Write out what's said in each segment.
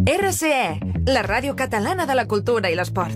RCE, la ràdio catalana de la cultura i l'esport.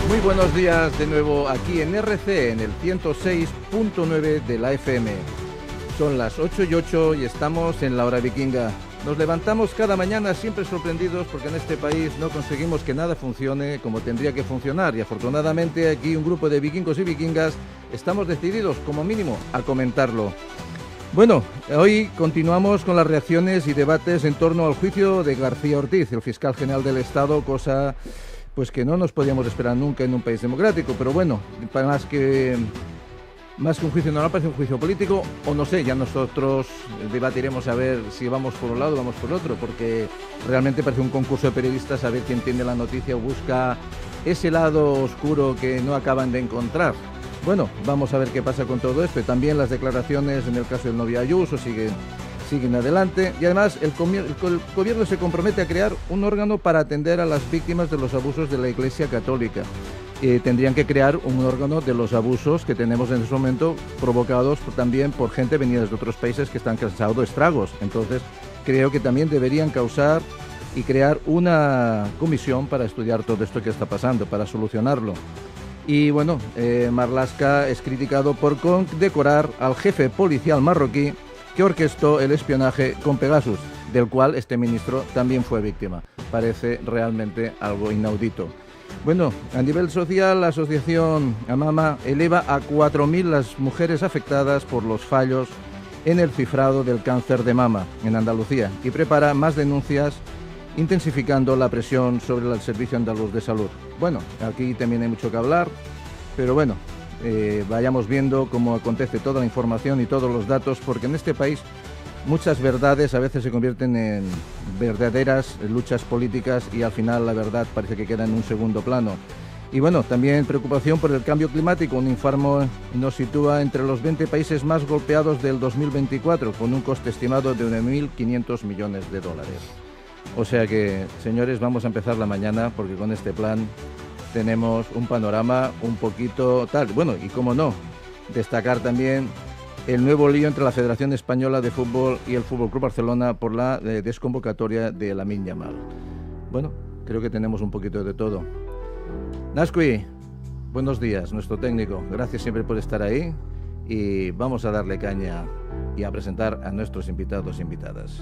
Muy buenos días de nuevo aquí en RC, en el 106.9 de la FM. Son las 8:08 y estamos en la hora vikinga. Nos levantamos cada mañana siempre sorprendidos porque en este país no conseguimos que nada funcione como tendría que funcionar, y afortunadamente aquí un grupo de vikingos y vikingas estamos decididos, como mínimo, a comentarlo. Bueno, hoy continuamos con las reacciones y debates en torno al juicio de García Ortiz, el fiscal general del Estado, cosa pues que no nos podíamos esperar nunca en un país democrático, pero bueno, más que un juicio normal, parece un juicio político, o no sé, ya nosotros debatiremos a ver si vamos por un lado o vamos por otro, porque realmente parece un concurso de periodistas a ver quién entiende la noticia o busca ese lado oscuro que no acaban de encontrar. Bueno, vamos a ver qué pasa con todo esto, y también las declaraciones en el caso del novio Ayuso siguen adelante, y además el gobierno se compromete a crear un órgano para atender a las víctimas de los abusos de la Iglesia Católica. Tendrían que crear un órgano de los abusos que tenemos en este momento, provocados también por gente venida de otros países que están causando estragos. Entonces creo que también deberían crear una comisión para estudiar todo esto que está pasando, para solucionarlo. Y bueno, Marlaska es criticado por condecorar al jefe policial marroquí que orquestó el espionaje con Pegasus, del cual este ministro también fue víctima. Parece realmente algo inaudito. Bueno, a nivel social, la asociación AMAMA eleva a 4.000 las mujeres afectadas por los fallos en el cifrado del cáncer de mama en Andalucía y prepara más denuncias, intensificando la presión sobre el Servicio Andaluz de Salud. Bueno, aquí también hay mucho que hablar, pero bueno, vayamos viendo cómo acontece toda la información y todos los datos, porque en este país muchas verdades a veces se convierten en verdaderas luchas políticas y al final la verdad parece que queda en un segundo plano. Y bueno, también preocupación por el cambio climático. Un informe nos sitúa entre los 20 países más golpeados del 2024, con un coste estimado de 1.500 millones de dólares. O sea que, señores, vamos a empezar la mañana, porque con este plan tenemos un panorama un poquito tal. Bueno, y cómo no, destacar también el nuevo lío entre la Federación Española de Fútbol y el Fútbol Club Barcelona por la desconvocatoria de Lamine Yamal. Bueno, creo que tenemos un poquito de todo. Nasqui, buenos días, nuestro técnico. Gracias siempre por estar ahí y vamos a darle caña y a presentar a nuestros invitados e invitadas.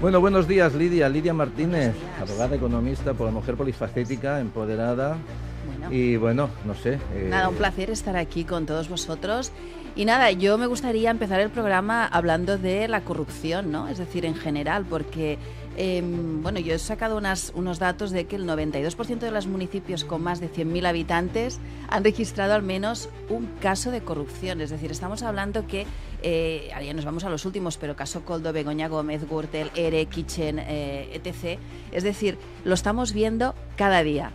Bueno, buenos días, Lidia Martínez, abogada, economista, mujer polifacética, empoderada. Y bueno, no sé. Nada, un placer estar aquí con todos vosotros. Y nada, yo me gustaría empezar el programa hablando de la corrupción, ¿no? Es decir, en general, porque bueno, yo he sacado unos datos de que el 92% de los municipios con más de 100.000 habitantes han registrado al menos un caso de corrupción. Es decir, estamos hablando que, ahora ya nos vamos a los últimos, pero caso Coldo, Begoña Gómez, Gürtel, ERE, Kitchen, etc. Es decir, lo estamos viendo cada día.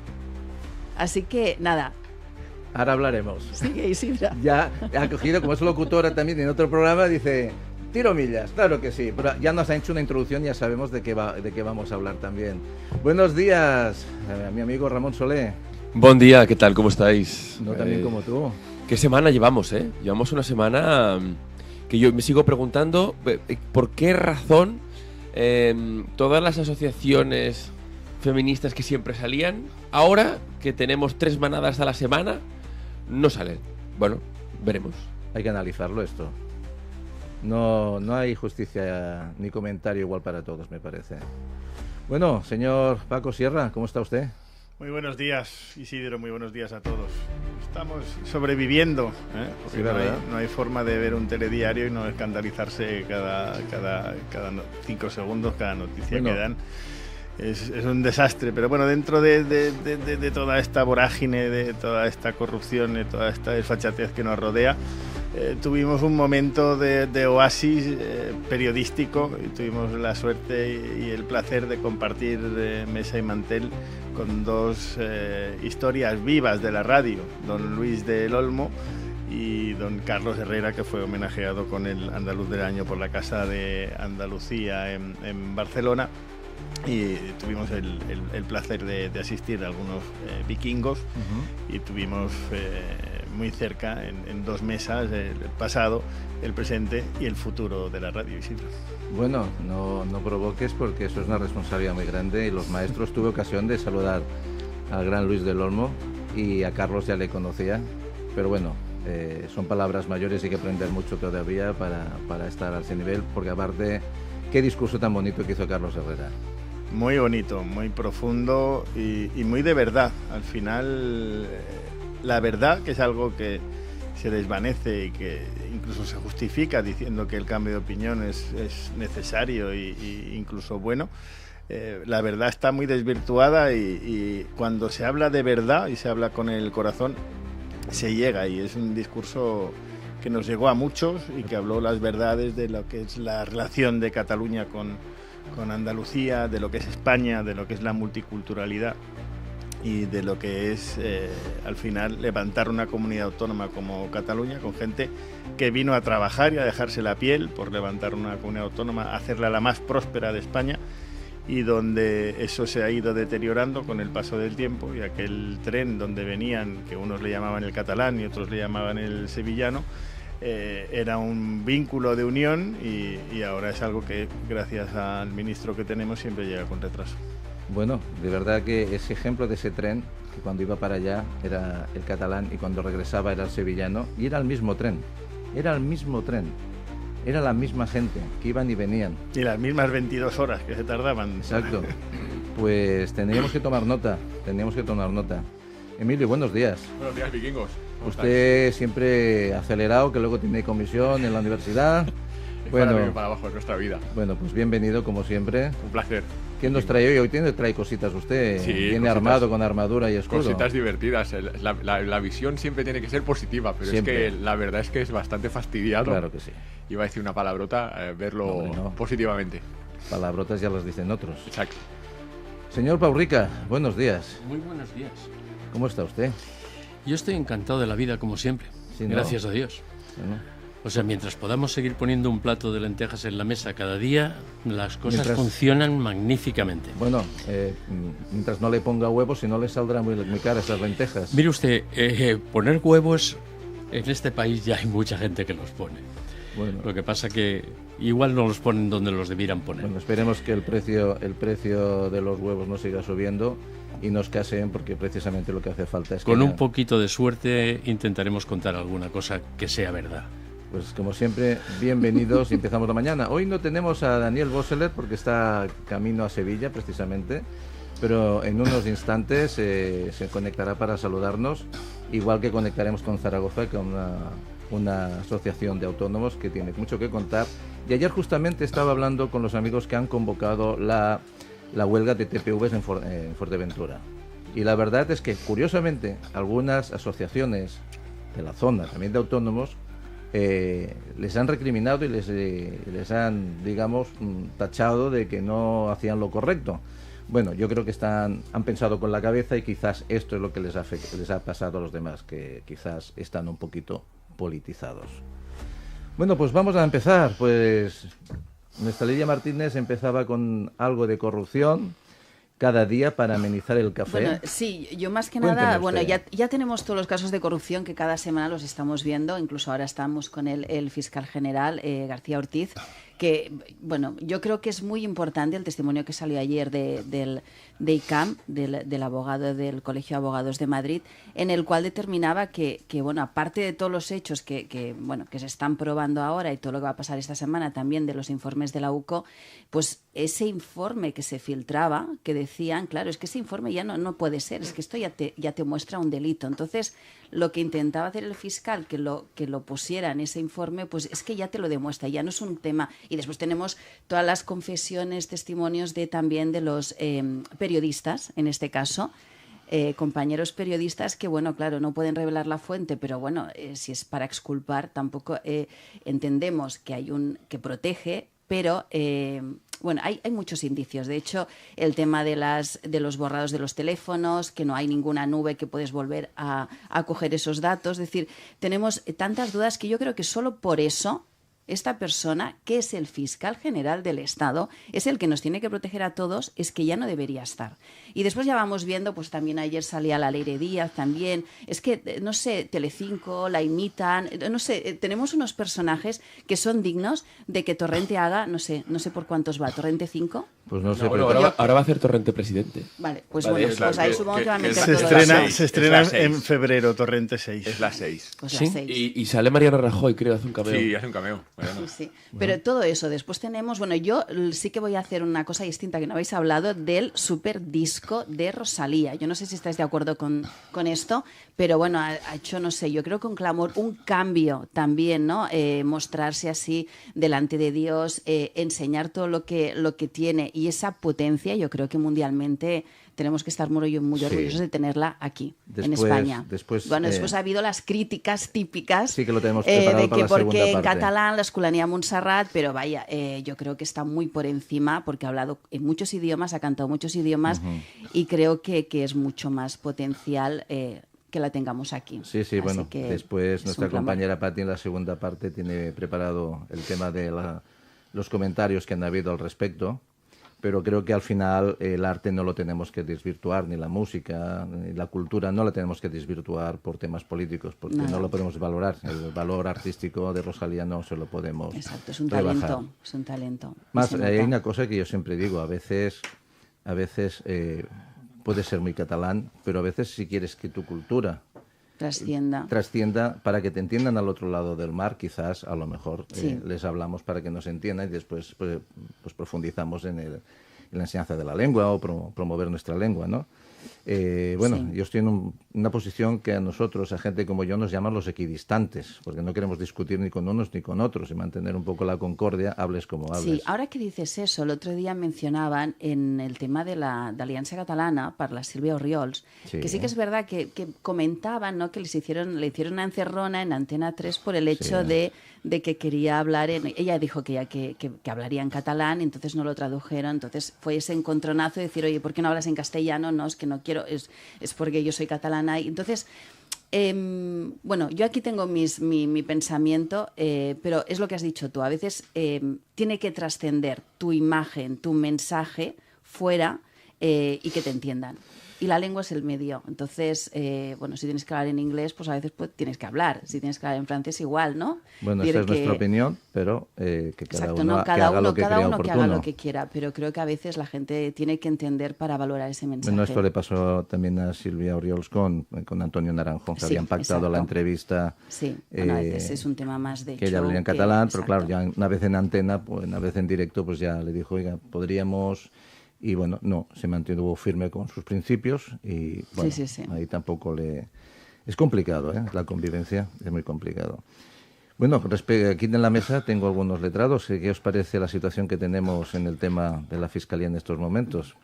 Así que, nada. Ahora hablaremos. Sigue, Isidra. Ya ha cogido, como es locutora también en otro programa, dice... Tiro millas, claro que sí, pero ya nos ha hecho una introducción y ya sabemos de qué vamos a hablar también. Buenos días, a mi amigo Ramón Solé. Buen día, ¿qué tal? ¿Cómo estáis? No tan bien como tú. ¿Qué semana llevamos, eh? Llevamos una semana que yo me sigo preguntando por qué razón todas las asociaciones feministas que siempre salían, ahora que tenemos 3 manadas a la semana, no salen. Bueno, veremos. Hay que analizarlo esto. No hay justicia ni comentario igual para todos, me parece. Bueno, señor Paco Sierra, ¿cómo está usted? Muy buenos días, Isidro, muy buenos días a todos. Estamos sobreviviendo, porque sí, no hay forma de ver un telediario y no escandalizarse cada 5 segundos, cada noticia que dan. Es un desastre, pero bueno, dentro de toda esta vorágine, de toda esta corrupción, de toda esta desfachatez que nos rodea, tuvimos un momento de oasis periodístico y tuvimos la suerte y el placer de compartir mesa y mantel con 2 historias vivas de la radio, don Luis del Olmo y don Carlos Herrera, que fue homenajeado con el Andaluz del Año por la Casa de Andalucía en Barcelona. Y tuvimos el placer de asistir a algunos vikingos y tuvimos muy cerca en 2 mesas el pasado, el presente y el futuro de la radio, Isidro. Bueno, no provoques porque eso es una responsabilidad muy grande y los maestros tuve ocasión de saludar al gran Luis del Olmo y a Carlos ya le conocía, pero bueno, son palabras mayores y hay que aprender mucho todavía para estar a ese nivel, porque aparte, qué discurso tan bonito que hizo Carlos Herrera. Muy bonito, muy profundo y muy de verdad. Al final, la verdad, que es algo que se desvanece y que incluso se justifica diciendo que el cambio de opinión es necesario y incluso bueno, la verdad está muy desvirtuada y cuando se habla de verdad y se habla con el corazón, se llega, y es un discurso que nos llegó a muchos y que habló las verdades de lo que es la relación de Cataluña con Andalucía, de lo que es España, de lo que es la multiculturalidad y de lo que es al final levantar una comunidad autónoma como Cataluña, con gente que vino a trabajar y a dejarse la piel por levantar una comunidad autónoma, hacerla la más próspera de España, y donde eso se ha ido deteriorando con el paso del tiempo, y aquel tren donde venían, que unos le llamaban el catalán y otros le llamaban el sevillano, era un vínculo de unión y ahora es algo que gracias al ministro que tenemos siempre llega con retraso. Bueno, de verdad que ese ejemplo de ese tren, que cuando iba para allá era el catalán y cuando regresaba era el sevillano, y era el mismo tren, era la misma gente que iban y venían. Y las mismas 22 horas que se tardaban. Exacto. Pues teníamos que tomar nota. Emilio, buenos días. Buenos días, vikingos. Usted siempre acelerado, que luego tiene comisión en la universidad. Bueno, para arriba y para abajo de nuestra vida. Bueno, pues bienvenido como siempre. Un placer. ¿Quién nos trae hoy? Hoy trae cositas usted. Sí, viene cositas, armado con armadura y escudo. Cositas divertidas. La visión siempre tiene que ser positiva, pero siempre. Es que la verdad es que es bastante fastidiado. Claro que sí. Iba a decir una palabrota, verlo positivamente. Palabrotas ya las dicen otros. Exacto. Señor Paurrica, buenos días. Muy buenos días. ¿Cómo está usted? Yo estoy encantado de la vida, como siempre. Sí, gracias a Dios. Bueno. O sea, mientras podamos seguir poniendo un plato de lentejas en la mesa cada día, las cosas funcionan magníficamente. Bueno, mientras no le ponga huevos, si no le saldrá muy caras esas lentejas. Mire usted, poner huevos, en este país ya hay mucha gente que los pone. Bueno. Lo que pasa que igual no los ponen donde los debieran poner. Bueno, esperemos que el precio de los huevos no siga subiendo y nos casen, porque precisamente lo que hace falta es que... Con un poquito de suerte intentaremos contar alguna cosa que sea verdad. Pues como siempre, bienvenidos y empezamos la mañana. Hoy no tenemos a Daniel Boseler porque está camino a Sevilla precisamente, pero en unos instantes se conectará para saludarnos, igual que conectaremos con Zaragoza, con una asociación de autónomos que tiene mucho que contar. Y ayer justamente estaba hablando con los amigos que han convocado la huelga de TPVs en Fuerteventura. Y la verdad es que, curiosamente, algunas asociaciones de la zona, también de autónomos, les han recriminado y les han, digamos, tachado de que no hacían lo correcto. Bueno, yo creo que han pensado con la cabeza y quizás esto es lo que les ha pasado a los demás, que quizás están un poquito politizados. Bueno, pues vamos a empezar. Pues nuestra Lidia Martínez empezaba con algo de corrupción cada día para amenizar el café. Bueno, sí, yo más que Cuénteme nada, usted. bueno, ya tenemos todos los casos de corrupción que cada semana los estamos viendo, incluso ahora estamos con el fiscal general, García Ortiz, que, bueno, yo creo que es muy importante el testimonio que salió ayer de ICAM, del abogado del Colegio de Abogados de Madrid, en el cual determinaba que bueno, aparte de todos los hechos que se están probando ahora y todo lo que va a pasar esta semana, también de los informes de la UCO, pues ese informe que se filtraba, que decían, claro, es que ese informe ya no puede ser, es que esto ya te muestra un delito. Entonces, lo que intentaba hacer el fiscal, que lo pusiera en ese informe, pues es que ya te lo demuestra, ya no es un tema. Y después tenemos todas las confesiones, testimonios también de los periodistas, en este caso, compañeros periodistas que, bueno, claro, no pueden revelar la fuente, pero bueno, si es para exculpar, tampoco entendemos que que protege, pero bueno, hay muchos indicios. De hecho, el tema de los borrados de los teléfonos, que no hay ninguna nube que puedes volver a coger esos datos. Es decir, tenemos tantas dudas que yo creo que solo por eso esta persona, que es el fiscal general del Estado, es el que nos tiene que proteger a todos, es que ya no debería estar. Y después ya vamos viendo, pues también ayer salía la Leire Díaz también, es que, no sé, Telecinco la imitan, no sé, tenemos unos personajes que son dignos de que Torrente haga, no sé por cuántos va, ¿Torrente 5? Pues no sé, No, pero ahora va a hacer Torrente presidente. Vale, pues Vale, bueno, pues ahí supongo que va a meter Se todo estrena, eso. se estrena Es la 6. en febrero, Torrente 6. Es la 6. Pues ¿Sí? las 6. Y sale Mariano Rajoy, creo, hace un cameo. Sí, hace un cameo. Mariano. Sí, sí. Pero todo eso, después tenemos, bueno, yo sí que voy a hacer una cosa distinta que no habéis hablado del super disco de Rosalía. Yo no sé si estáis de acuerdo con esto, pero bueno, ha hecho, no sé, yo creo que un clamor, un cambio también, ¿no? Mostrarse así delante de Dios, enseñar todo lo que tiene y esa potencia, yo creo que mundialmente tenemos que estar muy orgullosos de tenerla aquí, en España. Después ha habido las críticas típicas sí que lo tenemos preparado de para que la porque segunda en parte. catalán la Escolania Montserrat, pero vaya, yo creo que está muy por encima porque ha hablado en muchos idiomas, ha cantado muchos idiomas y creo que es mucho más potencial que la tengamos aquí. Sí, Así bueno, que después es nuestra un clamor. compañera Patti en la segunda parte tiene preparado el tema de los comentarios que han habido al respecto, pero creo que al final el arte no lo tenemos que desvirtuar, ni la música, ni la cultura, no la tenemos que desvirtuar por temas políticos, porque Nada. no lo podemos valorar. El valor artístico de Rosalía no se lo podemos Exacto, es un rebajar. talento, es un talento. y Más, se hay nota. una cosa que yo siempre digo, a veces puedes ser muy catalán, pero a veces si quieres que tu cultura trascienda para que te entiendan al otro lado del mar, quizás a lo mejor Sí. les hablamos para que nos entiendan y después pues profundizamos en la enseñanza de la lengua o promover nuestra lengua, ¿no? Bueno, Sí. yo estoy en una posición que a nosotros, a gente como yo, nos llaman los equidistantes, porque no queremos discutir ni con unos ni con otros y mantener un poco la concordia, hables como hables. Sí, ahora que dices eso, el otro día mencionaban en el tema de la Aliança Catalana para la Sílvia Orriols, Sí. que sí que es verdad que comentaban, ¿no?, que le hicieron una encerrona en Antena 3 por el hecho Sí. de que quería hablar ella dijo que hablaría en catalán, entonces no lo tradujeron, entonces fue ese encontronazo de decir, oye, ¿por qué no hablas en castellano? No, es que no quiero, es porque yo soy catalana. Y entonces, bueno, yo aquí tengo mi pensamiento, pero es lo que has dicho tú, a veces tiene que trascender tu imagen, tu mensaje fuera y que te entiendan. Y la lengua es el medio. Entonces, bueno, si tienes que hablar en inglés, pues a veces tienes que hablar. Si tienes que hablar en francés, igual, ¿no? Bueno, Tiene esa es nuestra opinión, pero que cada Exacto, uno, no, que haga lo que cada crea uno que oportuno. haga lo que quiera, pero creo que a veces la gente tiene que entender para valorar ese mensaje. Bueno, esto le pasó también a Sílvia Orriols con Antonio Naranjo, que Sí, habían pactado la exacto. entrevista. Sí, bueno, a veces es un tema más de que ella show hablaría en que- catalán, pero claro, exacto. ya una vez en antena, pues una vez en directo, pues ya le dijo, oiga, podríamos... Y bueno, no, se mantuvo firme con sus principios y bueno, Sí, sí, sí. ahí tampoco le... Es complicado, ¿eh? La convivencia es muy complicado. Bueno, aquí en la mesa tengo algunos letrados. ¿Qué os parece la situación que tenemos en el tema de la Fiscalía en estos momentos?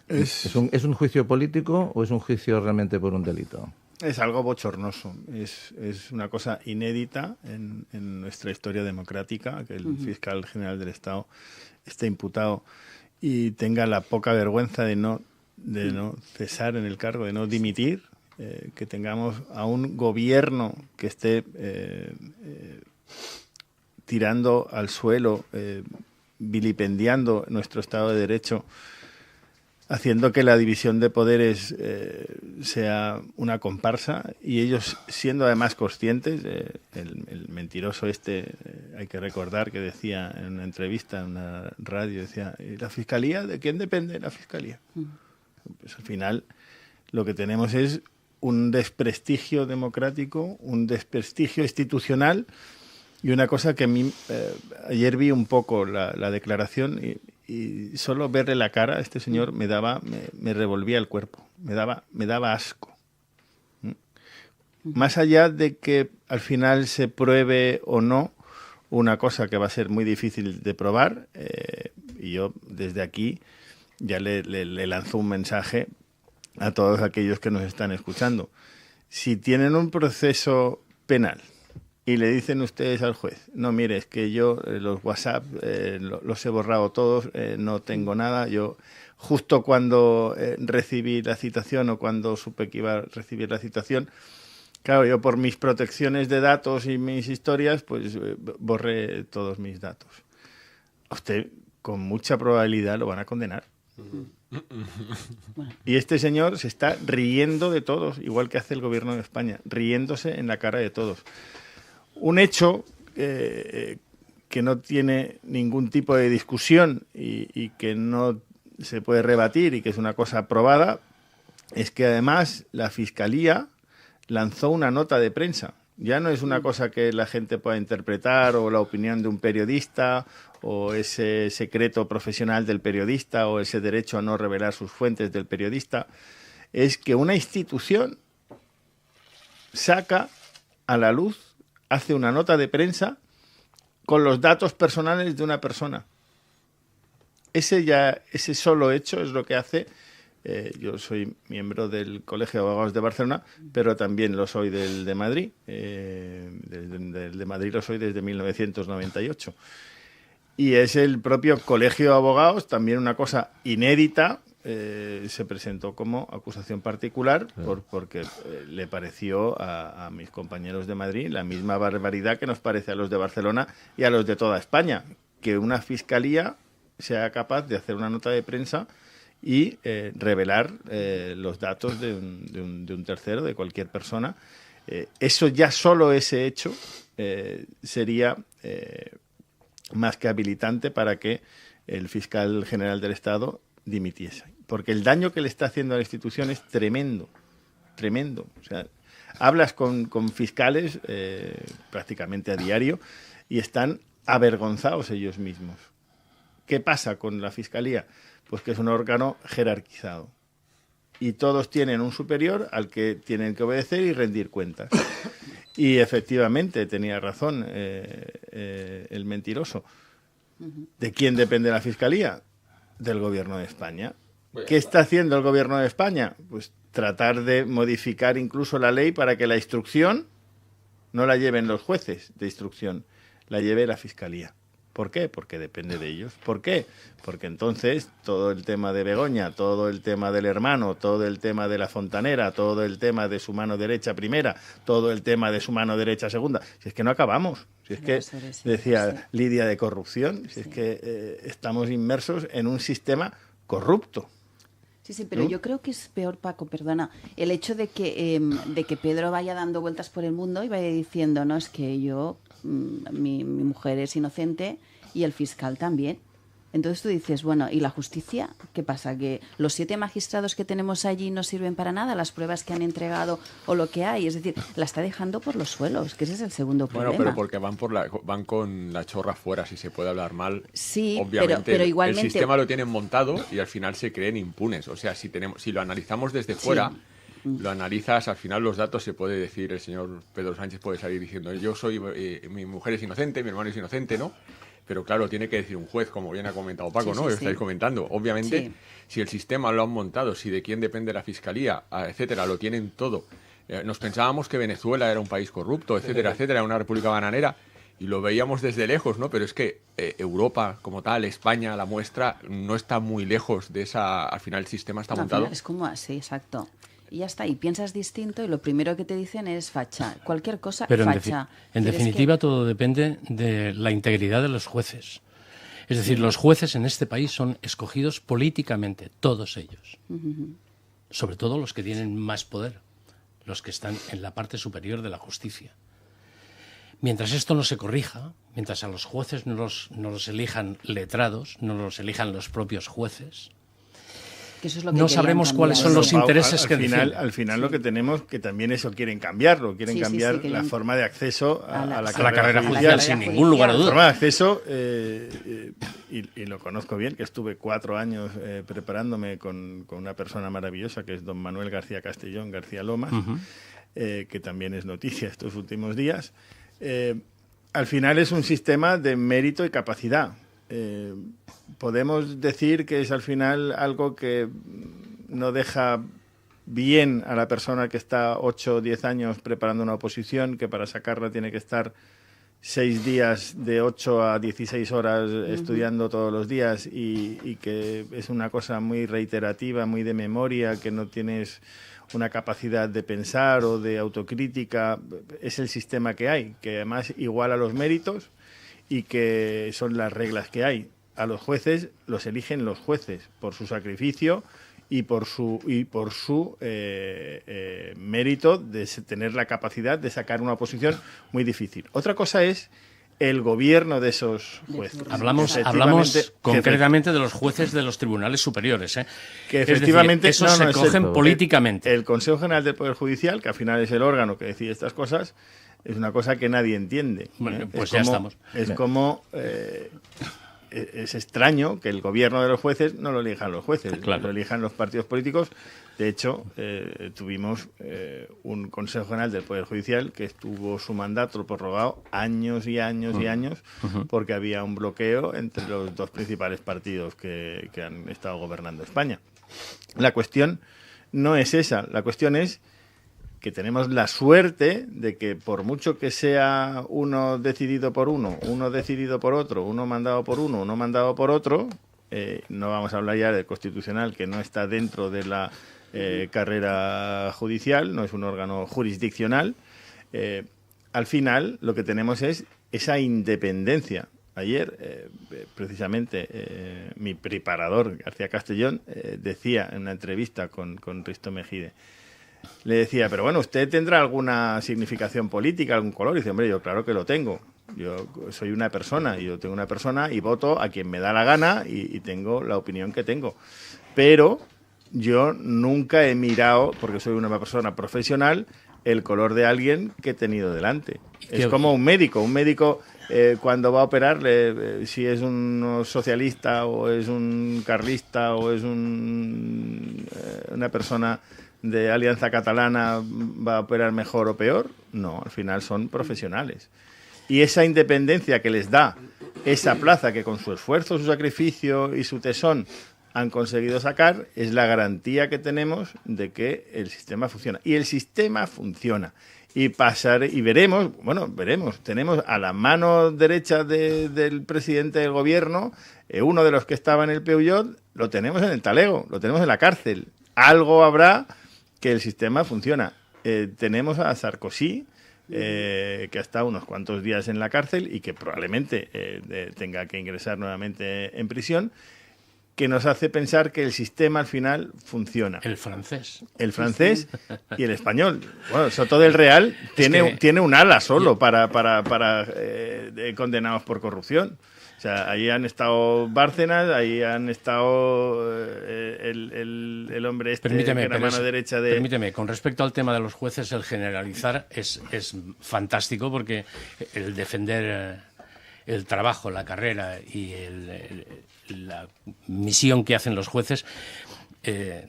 ¿Es un juicio político o es un juicio realmente por un delito? Es algo bochornoso, es una cosa inédita en nuestra historia democrática, que el fiscal general del Estado esté imputado y tenga la poca vergüenza de no cesar en el cargo, de no dimitir, que tengamos a un gobierno que esté tirando al suelo, vilipendiando nuestro Estado de Derecho, haciendo que la división de poderes sea una comparsa, y ellos siendo además conscientes, el mentiroso hay que recordar que decía en una entrevista en una radio, decía, ¿y la Fiscalía? ¿De quién depende la Fiscalía? Pues al final lo que tenemos es un desprestigio democrático, un desprestigio institucional, y una cosa que a mí, ayer vi un poco la declaración, y solo verle la cara a este señor me revolvía el cuerpo, me daba asco. Más allá de que al final se pruebe o no una cosa que va a ser muy difícil de probar, y yo desde aquí ya le lanzo un mensaje a todos aquellos que nos están escuchando. Si tienen un proceso penal y le dicen ustedes al juez, no, mire, es que yo los WhatsApp los he borrado todos, no tengo nada, yo justo cuando recibí la citación o cuando supe que iba a recibir la citación, claro, yo por mis protecciones de datos y mis historias, pues borré todos mis datos. A usted con mucha probabilidad lo van a condenar. Y este señor se está riendo de todos, igual que hace el gobierno de España, riéndose en la cara de todos. Un hecho que no tiene ningún tipo de discusión y que no se puede rebatir y que es una cosa probada, es que además la Fiscalía lanzó una nota de prensa. Ya no es una cosa que la gente pueda interpretar, o la opinión de un periodista, o ese secreto profesional del periodista, o ese derecho a no revelar sus fuentes del periodista. Es que una institución saca a la luz, hace una nota de prensa con los datos personales de una persona. Ese solo hecho es lo que hace. Yo soy miembro del Colegio de Abogados de Barcelona, pero también lo soy del de Madrid. Del de Madrid lo soy desde 1998. Y es el propio Colegio de Abogados, también una cosa inédita, se presentó como acusación particular porque le pareció a mis compañeros de Madrid la misma barbaridad que nos parece a los de Barcelona y a los de toda España, que una fiscalía sea capaz de hacer una nota de prensa y revelar los datos de un tercero, de cualquier persona. Eso ya solo ese hecho sería más que habilitante para que el fiscal general del Estado dimitiese. Porque el daño que le está haciendo a la institución es tremendo, tremendo. O sea, hablas con fiscales prácticamente a diario y están avergonzados ellos mismos. ¿Qué pasa con la Fiscalía? Pues que es un órgano jerarquizado. Y todos tienen un superior al que tienen que obedecer y rendir cuentas. Y efectivamente tenía razón el mentiroso. ¿De quién depende la Fiscalía? Del Gobierno de España. ¿Qué está haciendo el Gobierno de España? Pues tratar de modificar incluso la ley para que la instrucción no la lleven los jueces de instrucción, la lleve la Fiscalía. ¿Por qué? Porque depende de ellos. ¿Por qué? Porque entonces todo el tema de Begoña, todo el tema del hermano, todo el tema de la fontanera, todo el tema de su mano derecha primera, todo el tema de su mano derecha segunda, si es que no acabamos. Si es que, decía Lidia, de corrupción, si es que estamos inmersos en un sistema corrupto. Sí, pero yo creo que es peor, Paco, perdona, el hecho de que Pedro vaya dando vueltas por el mundo y vaya diciendo, no, es que yo, mi mujer es inocente y el fiscal también. Entonces tú dices, bueno, ¿y la justicia? ¿Qué pasa? ¿Que los 7 magistrados que tenemos allí no sirven para nada? ¿Las pruebas que han entregado o lo que hay? Es decir, la está dejando por los suelos, que ese es el segundo problema. Bueno, pero porque van con la chorra fuera, si se puede hablar mal. Sí, obviamente, pero igualmente... el sistema lo tienen montado y al final se creen impunes. O sea, si lo analizamos desde fuera... Sí. Lo analizas, al final los datos se puede decir, el señor Pedro Sánchez puede salir diciendo, yo soy, mi mujer es inocente, mi hermano es inocente, ¿no? Pero claro, tiene que decir un juez, como bien ha comentado Paco, ¿no? Lo estáis comentando. Obviamente, si el sistema lo han montado, si de quién depende la fiscalía, etcétera, lo tienen todo. Nos pensábamos que Venezuela era un país corrupto, etcétera, etcétera, una república bananera. y lo veíamos desde lejos, ¿no? Pero es que Europa como tal, España, la muestra, no está muy lejos de esa... Al final el sistema está montado. Es como así, exacto. Y ya está, y piensas distinto y lo primero que te dicen es facha. Cualquier cosa, pero facha. En definitiva, todo depende de la integridad de los jueces. Es decir, los jueces en este país son escogidos políticamente, todos ellos. Sobre todo los que tienen más poder, los que están en la parte superior de la justicia. Mientras esto no se corrija, mientras a los jueces no los elijan letrados, no los elijan los propios jueces, que eso es lo que no sabremos cuáles son los intereses que defienden. Al final lo que tenemos, que también eso quieren cambiarlo, cambiar la forma de acceso a la carrera judicial, sin ningún lugar a duda. La forma de acceso, y lo conozco bien, que estuve 4 años preparándome con una persona maravillosa, que es don Manuel García Castellón, García Lomas, que también es noticia estos últimos días. Al final es un sistema de mérito y capacidad. Podemos decir que es al final algo que no deja bien a la persona que está 8 o 10 años preparando una oposición, que para sacarla tiene que estar 6 días de 8 a 16 horas estudiando todos los días y que es una cosa muy reiterativa, muy de memoria, que no tienes una capacidad de pensar o de autocrítica. Es el sistema que hay, que además iguala los méritos y que son las reglas que hay. A los jueces los eligen los jueces por su sacrificio y por su mérito de tener la capacidad de sacar una oposición muy difícil. Otra cosa es el gobierno de esos jueces. Hablamos concretamente de los jueces de los tribunales superiores, que efectivamente es decir, esos se cogen políticamente. El Consejo General del Poder Judicial, que al final es el órgano que decide estas cosas, es una cosa que nadie entiende. Bueno, pues ya estamos. Es como... es extraño que el gobierno de los jueces no lo elijan los jueces, lo elijan los partidos políticos. De hecho, tuvimos un Consejo General del Poder Judicial que estuvo su mandato prorrogado años y años y años porque había un bloqueo entre los 2 principales partidos que han estado gobernando España. La cuestión no es esa, la cuestión es que tenemos la suerte de que por mucho que sea uno decidido por uno decidido por otro, uno mandado por uno mandado por otro, no vamos a hablar ya del Constitucional, que no está dentro de la carrera judicial, no es un órgano jurisdiccional, al final lo que tenemos es esa independencia. Ayer, precisamente, mi preparador, García Castellón, decía en una entrevista con Risto Mejide, le decía, pero bueno, ¿usted tendrá alguna significación política, algún color? Y dice, hombre, yo claro que lo tengo. Yo soy una persona, y yo tengo una persona y voto a quien me da la gana y tengo la opinión que tengo. Pero yo nunca he mirado, porque soy una persona profesional, el color de alguien que he tenido delante. Es como un médico. Un médico, cuando va a operar, si es un socialista o es un carlista o es una persona de Alianza Catalana, ¿va a operar mejor o peor? No, al final son profesionales. Y esa independencia que les da esa plaza que con su esfuerzo, su sacrificio y su tesón han conseguido sacar, es la garantía que tenemos de que el sistema funciona. Y el sistema funciona. Y veremos, tenemos a la mano derecha del presidente del gobierno, uno de los que estaba en el Peugeot, lo tenemos en el talego, lo tenemos en la cárcel. Algo habrá que el sistema funciona. Tenemos a Sarkozy, que ha estado unos cuantos días en la cárcel y que probablemente tenga que ingresar nuevamente en prisión, que nos hace pensar que el sistema al final funciona. El francés y el español. Bueno, Soto del Real tiene un ala solo para condenados por corrupción. O sea, ahí han estado Bárcenas, ahí han estado el hombre que era mano derecha de... Permíteme, con respecto al tema de los jueces, el generalizar es fantástico, porque el defender el trabajo, la carrera y la misión que hacen los jueces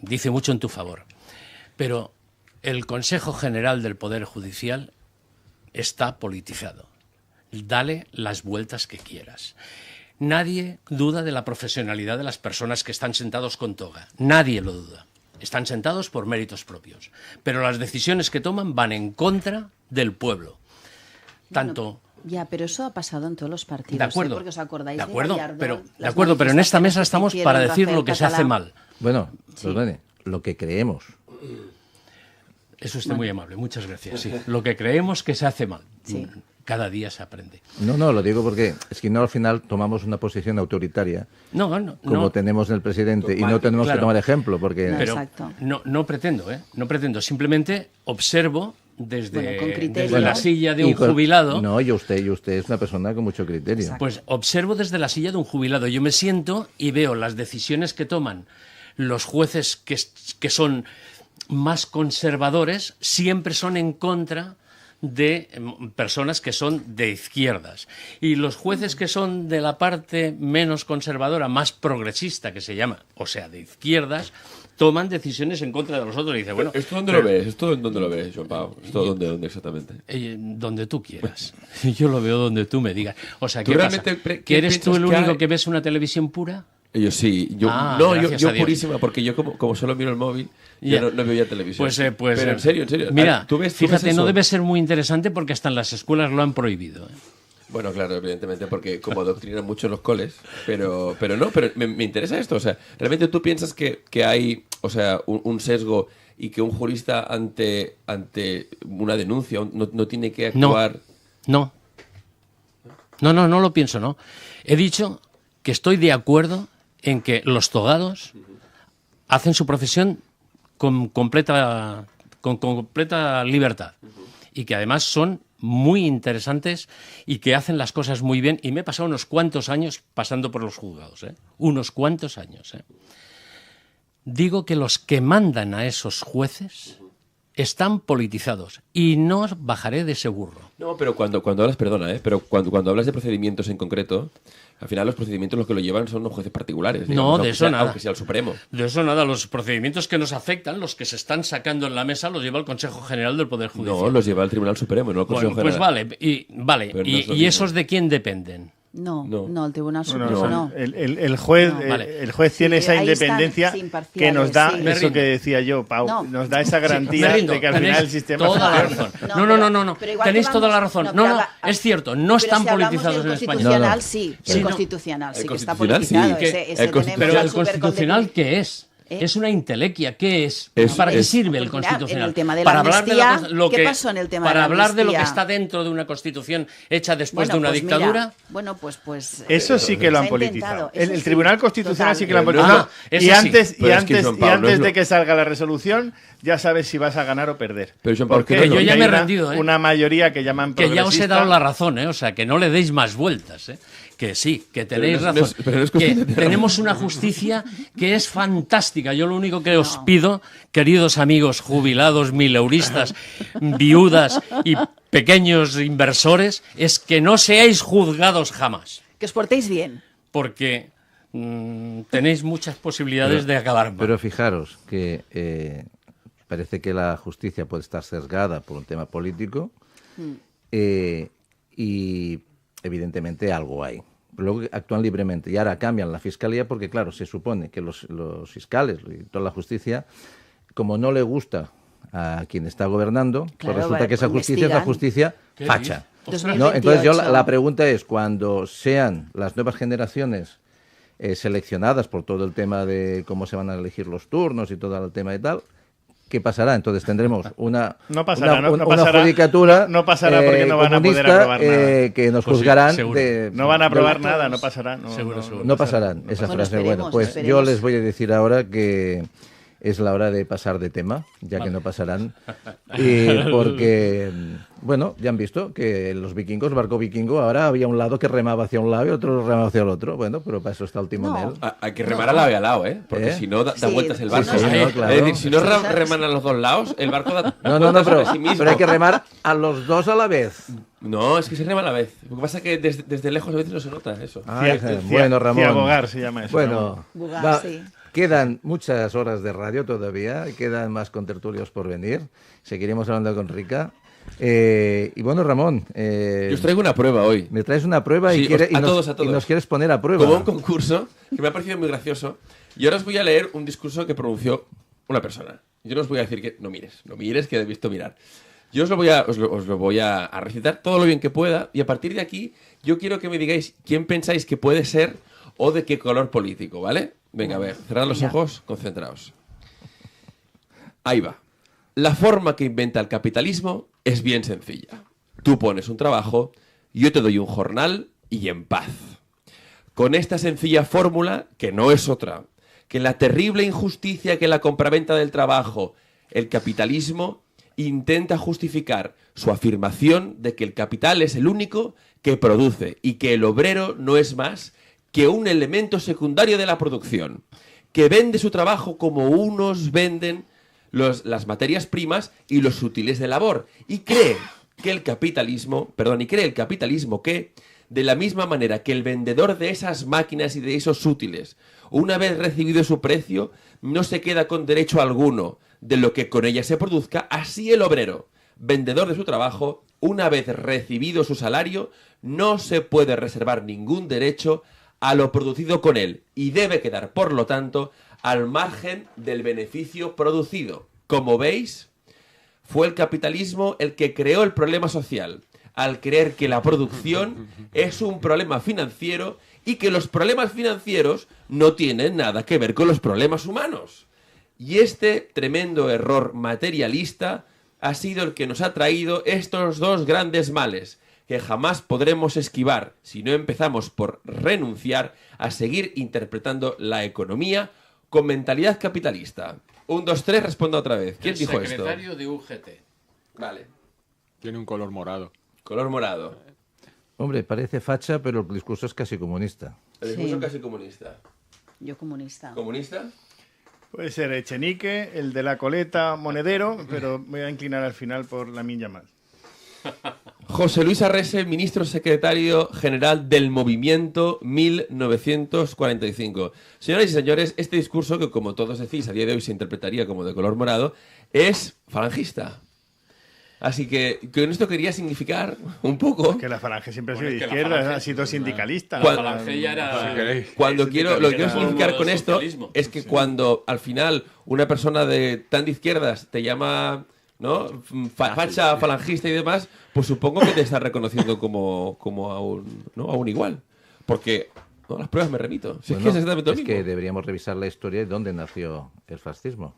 dice mucho en tu favor. Pero el Consejo General del Poder Judicial está politizado. Dale las vueltas que quieras. Nadie duda de la profesionalidad de las personas que están sentados con toga. Nadie lo duda. Están sentados por méritos propios. Pero las decisiones que toman van en contra del pueblo. Tanto Ya, pero eso ha pasado en todos los partidos. De acuerdo, porque os acordáis de acuerdo, Gallardo, pero las en esta mesa manifestaciones estamos que para hicieron decir Rafael lo que se hace Catalá. mal. Bueno, Sí. perdone, lo que creemos. Es usted muy amable, muchas gracias. Sí, lo que creemos que se hace mal. Sí. Cada día se aprende. No, lo digo porque es que no al final tomamos una posición autoritaria No, como tenemos en el presidente y no tenemos Claro. que tomar ejemplo porque No, pero exacto. no pretendo, no pretendo. Simplemente observo desde, Bueno, con criterio, desde la ¿no? silla de un y con- jubilado. No, y usted es una persona con mucho criterio. Exacto. Pues observo desde la silla de un jubilado. Yo me siento y veo las decisiones que toman los jueces que son más conservadores, siempre son en contra de personas que son de izquierdas. Y los jueces que son de la parte menos conservadora, más progresista, que se llama, o sea, de izquierdas, toman decisiones en contra de los otros. Y dice, bueno, ¿Esto dónde lo ves? ¿Esto dónde lo ves, Joan Pau? ¿Esto dónde exactamente? donde tú quieras. Yo lo veo donde tú me digas. O sea, ¿Tú ¿qué realmente pasa? qué ¿Que eres tú piensas el que único hay? que ves una televisión pura? Yo sí, Gracias yo a Dios. purísima, porque yo como solo miro el móvil, Ya. yo no veo ya televisión. Pues, Pero en serio. Mira, ¿Tú ves fíjate, eso? no debe ser muy interesante porque hasta en las escuelas lo han prohibido. Bueno, claro, evidentemente, porque como adoctrinan mucho en los coles, pero me interesa esto. O sea, ¿realmente tú piensas que hay, o sea, un sesgo y que un jurista ante una denuncia no tiene que actuar? No lo pienso, no. He dicho que estoy de acuerdo en que los togados hacen su profesión con completa libertad y que además son muy interesantes y que hacen las cosas muy bien. Y me he pasado unos cuantos años pasando por los juzgados, unos cuantos años. Digo que los que mandan a esos jueces están politizados y no bajaré de ese burro. No, pero cuando hablas, perdona, pero cuando hablas de procedimientos en concreto, al final los procedimientos los que lo llevan son los jueces particulares. No, de eso nada. Aunque sea el Supremo. De eso nada, los procedimientos que nos afectan, los que se están sacando en la mesa, los lleva el Consejo General del Poder Judicial. No, los lleva el Tribunal Supremo, no el Consejo Bueno, pues General. vale. Pero no es lo ¿Y mismo. esos de quién dependen? No, No. el Tribunal Bueno, Supremo no. el juez, No. Vale. el juez tiene Sí, esa ahí están, independencia sí, imparciales, que nos da sí. Me eso rindo. que decía yo, Pau, No. nos da esa garantía Me rindo. de que al Tenéis final el sistema toda la funciona. razón. No. Pero igual Tenéis que toda la vamos- razón. no, No, pero no, haga- es cierto, no Pero están si hablamos politizados del en España. Constitucional, No. sí. Sí, El no. Constitucional sí El que está Constitucional, sí. politizado. Que- Ese el tenemos Pero el súper Constitucional, contenido. ¿qué es? Es una intelequia, ¿qué es? Es- ¿Para qué es- sirve el Pues mira, Constitucional? en el tema de la Para hablar de amnistía, lo ¿qué que- pasó en el tema de para la hablar de lo que amnistía? está dentro de una Constitución hecha después Bueno, de una pues mira, dictadura. bueno, pues Eso sí que lo han se ha politizado. intentado, eso El sí, Tribunal Constitucional total. sí que lo han Pero politizado. no, eso y sí. antes, Pero es que, Joan Pablo, no es de lo- que salga la resolución, ya sabes si vas a ganar o perder. Pero, Joan Pablo, ¿Por qué? que yo Porque ya hay me he una- rendido, una mayoría que llaman Que ya os he progresista. dado la razón, o sea, que no le deis más vueltas, Que sí, que tenéis no es- razón. pero no es que cuestión de tener tenemos una justicia que es fantástica. Yo lo único que os pido, queridos amigos jubilados, mileuristas, viudas y pequeños inversores, es que no seáis juzgados jamás, Que os portéis bien. porque tenéis muchas posibilidades de acabar mal. Pero fijaros que parece que la justicia puede estar sesgada por un tema político y evidentemente algo hay. Luego actúan libremente y ahora cambian la fiscalía porque, claro, se supone que los fiscales y toda la justicia, como no le gusta a quien está gobernando, Claro, pues resulta que esa justicia es la investigan. justicia ¿Qué facha. dices? ¿No? Entonces yo 2028. la pregunta es, cuando sean las nuevas generaciones seleccionadas por todo el tema de cómo se van a elegir los turnos y todo el tema de tal, ¿qué pasará? Entonces tendremos una judicatura no pasará porque no van a poder comunista, aprobar nada. que nos Pues sí, juzgarán seguro. No van a aprobar de- nada, no pasará. Seguro. no pasarán esa Bueno, frase. esperemos, Bueno, pues yo esperemos. les voy a decir ahora que es la hora de pasar de tema, ya que no pasarán. Y porque, bueno, ya han visto que los vikingos, barco vikingo, ahora había un lado que remaba hacia un lado y otro remaba hacia el otro. Bueno, pero para eso está el timonel. Hay que remar al lado y al lado, porque ¿Eh? si no da Sí, vueltas el sí, barco. no, sí, no, claro. Es decir, si no Eso es- reman a los dos lados, el barco da No, vueltas pero, sobre sí mismo. pero hay que remar a los dos a la vez. No, es que se rema a la vez. Lo que pasa es que desde lejos a veces no se nota eso. Ay, bueno, Ramón. Ciabogar se llama eso. Bueno, Bugar, sí. quedan muchas horas de radio todavía, quedan más contertulios por venir. Seguiremos hablando con Rica. Y bueno, Ramón, Yo os traigo una prueba hoy. me traes una prueba Sí, y, quiere- y a nos, todos, a y todos. nos quieres poner a prueba. Como un concurso que me ha parecido muy gracioso. Y ahora os voy a leer un discurso que pronunció una persona. Yo no os voy a decir que no mires, que he visto mirar. Yo os lo voy a recitar todo lo bien que pueda y a partir de aquí yo quiero que me digáis quién pensáis que puede ser o de qué color político, ¿vale? Venga, a ver, cerrad los ojos, concentraos. Ahí va. La forma que inventa el capitalismo es bien sencilla. Tú pones un trabajo, yo te doy un jornal y en paz. Con esta sencilla fórmula, que no es otra, que la terrible injusticia que la compraventa del trabajo, el capitalismo intenta justificar su afirmación de que el capital es el único que produce y que el obrero no es más que un elemento secundario de la producción, que vende su trabajo como unos venden las materias primas y los útiles de labor, y cree el capitalismo que, de la misma manera que el vendedor de esas máquinas y de esos útiles, una vez recibido su precio, no se queda con derecho alguno de lo que con ella se produzca, así el obrero, vendedor de su trabajo, una vez recibido su salario, no se puede reservar ningún derecho a lo producido con él y debe quedar, por lo tanto, al margen del beneficio producido. Como veis, fue el capitalismo el que creó el problema social, al creer que la producción es un problema financiero y que los problemas financieros no tienen nada que ver con los problemas humanos. Y este tremendo error materialista ha sido el que nos ha traído estos dos grandes males, que jamás podremos esquivar si no empezamos por renunciar a seguir interpretando la economía con mentalidad capitalista. 1, 2, 3, responda otra vez. ¿Quién dijo esto? El secretario de UGT. Vale. Tiene un color morado. Color morado. Hombre, parece facha, pero el discurso es casi comunista. El discurso Sí. casi comunista. Yo comunista. ¿Comunista? Puede ser Echenique, el de la coleta, Monedero, pero me voy a inclinar al final por Lamine Yamal. José Luis Arrese, ministro secretario general del Movimiento 1945. Señoras y señores, este discurso, que como todos decís, a día de hoy se interpretaría como de color morado, es falangista. Así que con esto quería significar un poco... Que la falange siempre ha sido Bueno, de es que la izquierda, falange ha sido sindicalista. La falange ya era... Si queréis. Cuando Sí, quiero, lo que quiero era significar con esto socialismo. es que cuando al final una persona tan de izquierdas te llama, ¿no? Facha, falangista y demás, pues supongo que te está reconociendo como a un igual. Porque ¿no? Las pruebas me remito. Si Bueno, es que es exactamente lo es mismo. que deberíamos revisar la historia de dónde nació el fascismo.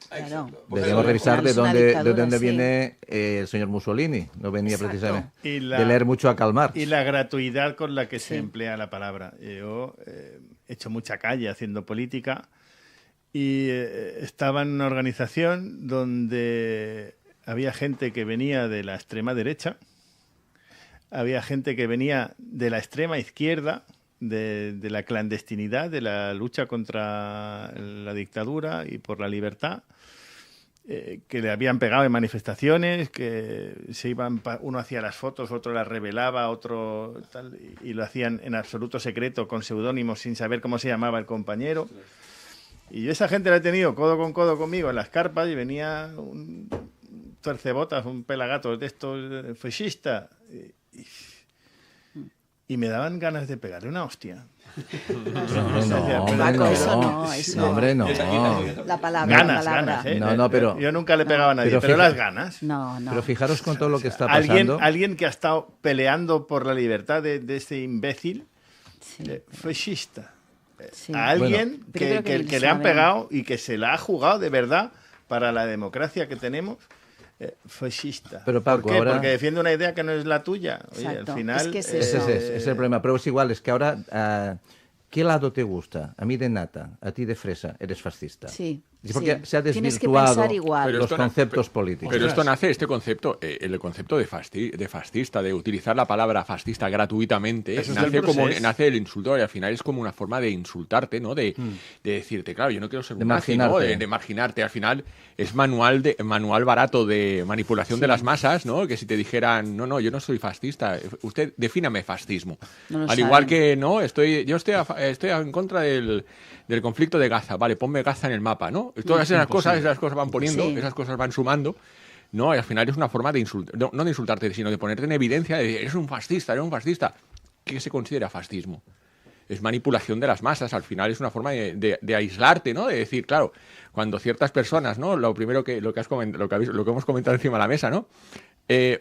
Claro. Deberíamos revisar Es una de dictadura, dónde sí. viene el señor Mussolini. No venía Exacto. precisamente Y de leer mucho a Karl Marx. Y la gratuidad con la que se Sí. emplea la palabra. Yo he hecho mucha calle haciendo política y estaba en una organización donde había gente que venía de la extrema derecha, había gente que venía de la extrema izquierda, de la clandestinidad, de la lucha contra la dictadura y por la libertad, que le habían pegado en manifestaciones, que se iban uno hacía las fotos, otro las revelaba, otro tal, y lo hacían en absoluto secreto con seudónimos sin saber cómo se llamaba el compañero. Y yo esa gente la he tenido codo con codo conmigo en las carpas y venía un tuercebotas, un pelagato de estos fascista y me daban ganas de pegarle una hostia. Paco, eso no, eso No, hombre, no. La palabra, Ganas, la palabra. ganas, ¿eh? No, pero- yo nunca le pegaba a nadie, pero pero fija- las ganas. No, no. Pero fijaros con todo lo que está pasando. Alguien que ha estado peleando por la libertad de este imbécil, Sí, fascista. sí. A alguien Bueno. Pero creo que le han saben. pegado y que se la ha jugado de verdad para la democracia que tenemos, fascista. Pero, Paco, ¿Por qué? ahora- Porque defiende una idea que no es la tuya. Oye, Exacto. al final... Es que es Ese eso. es el problema. Pero es igual, es que ahora, ¿qué lado te gusta? A mí de nata, a ti de fresa, eres fascista. Sí, Y porque sí. se ha Tienes que desvirtuado pensar igual. Pero los esto conceptos políticos. Pero esto nace, este concepto, el concepto de fascista, de utilizar la palabra fascista gratuitamente, Eso es del procés. nace el insulto y al final es como una forma de insultarte, ¿no? De decirte, claro, yo no quiero ser De un nazi, ¿no? marginarte. De marginarte. Al final es manual barato de manipulación de las masas, ¿no? Que si te dijeran, no, yo no soy fascista, usted defíname fascismo. No lo Al igual saben. que, no, yo estoy en contra del conflicto de Gaza, vale, ponme Gaza en el mapa, ¿no? Todas esas cosas van poniendo, Sí. esas cosas van sumando, ¿no? Y al final es una forma de insultar, no de insultarte, sino de ponerte en evidencia de decir, eres un fascista. ¿Qué se considera fascismo? es manipulación de las masas. Al final es una forma de aislarte, ¿no? De decir, claro, cuando ciertas personas, ¿no? Lo primero que lo que hemos comentado encima de la mesa, ¿no?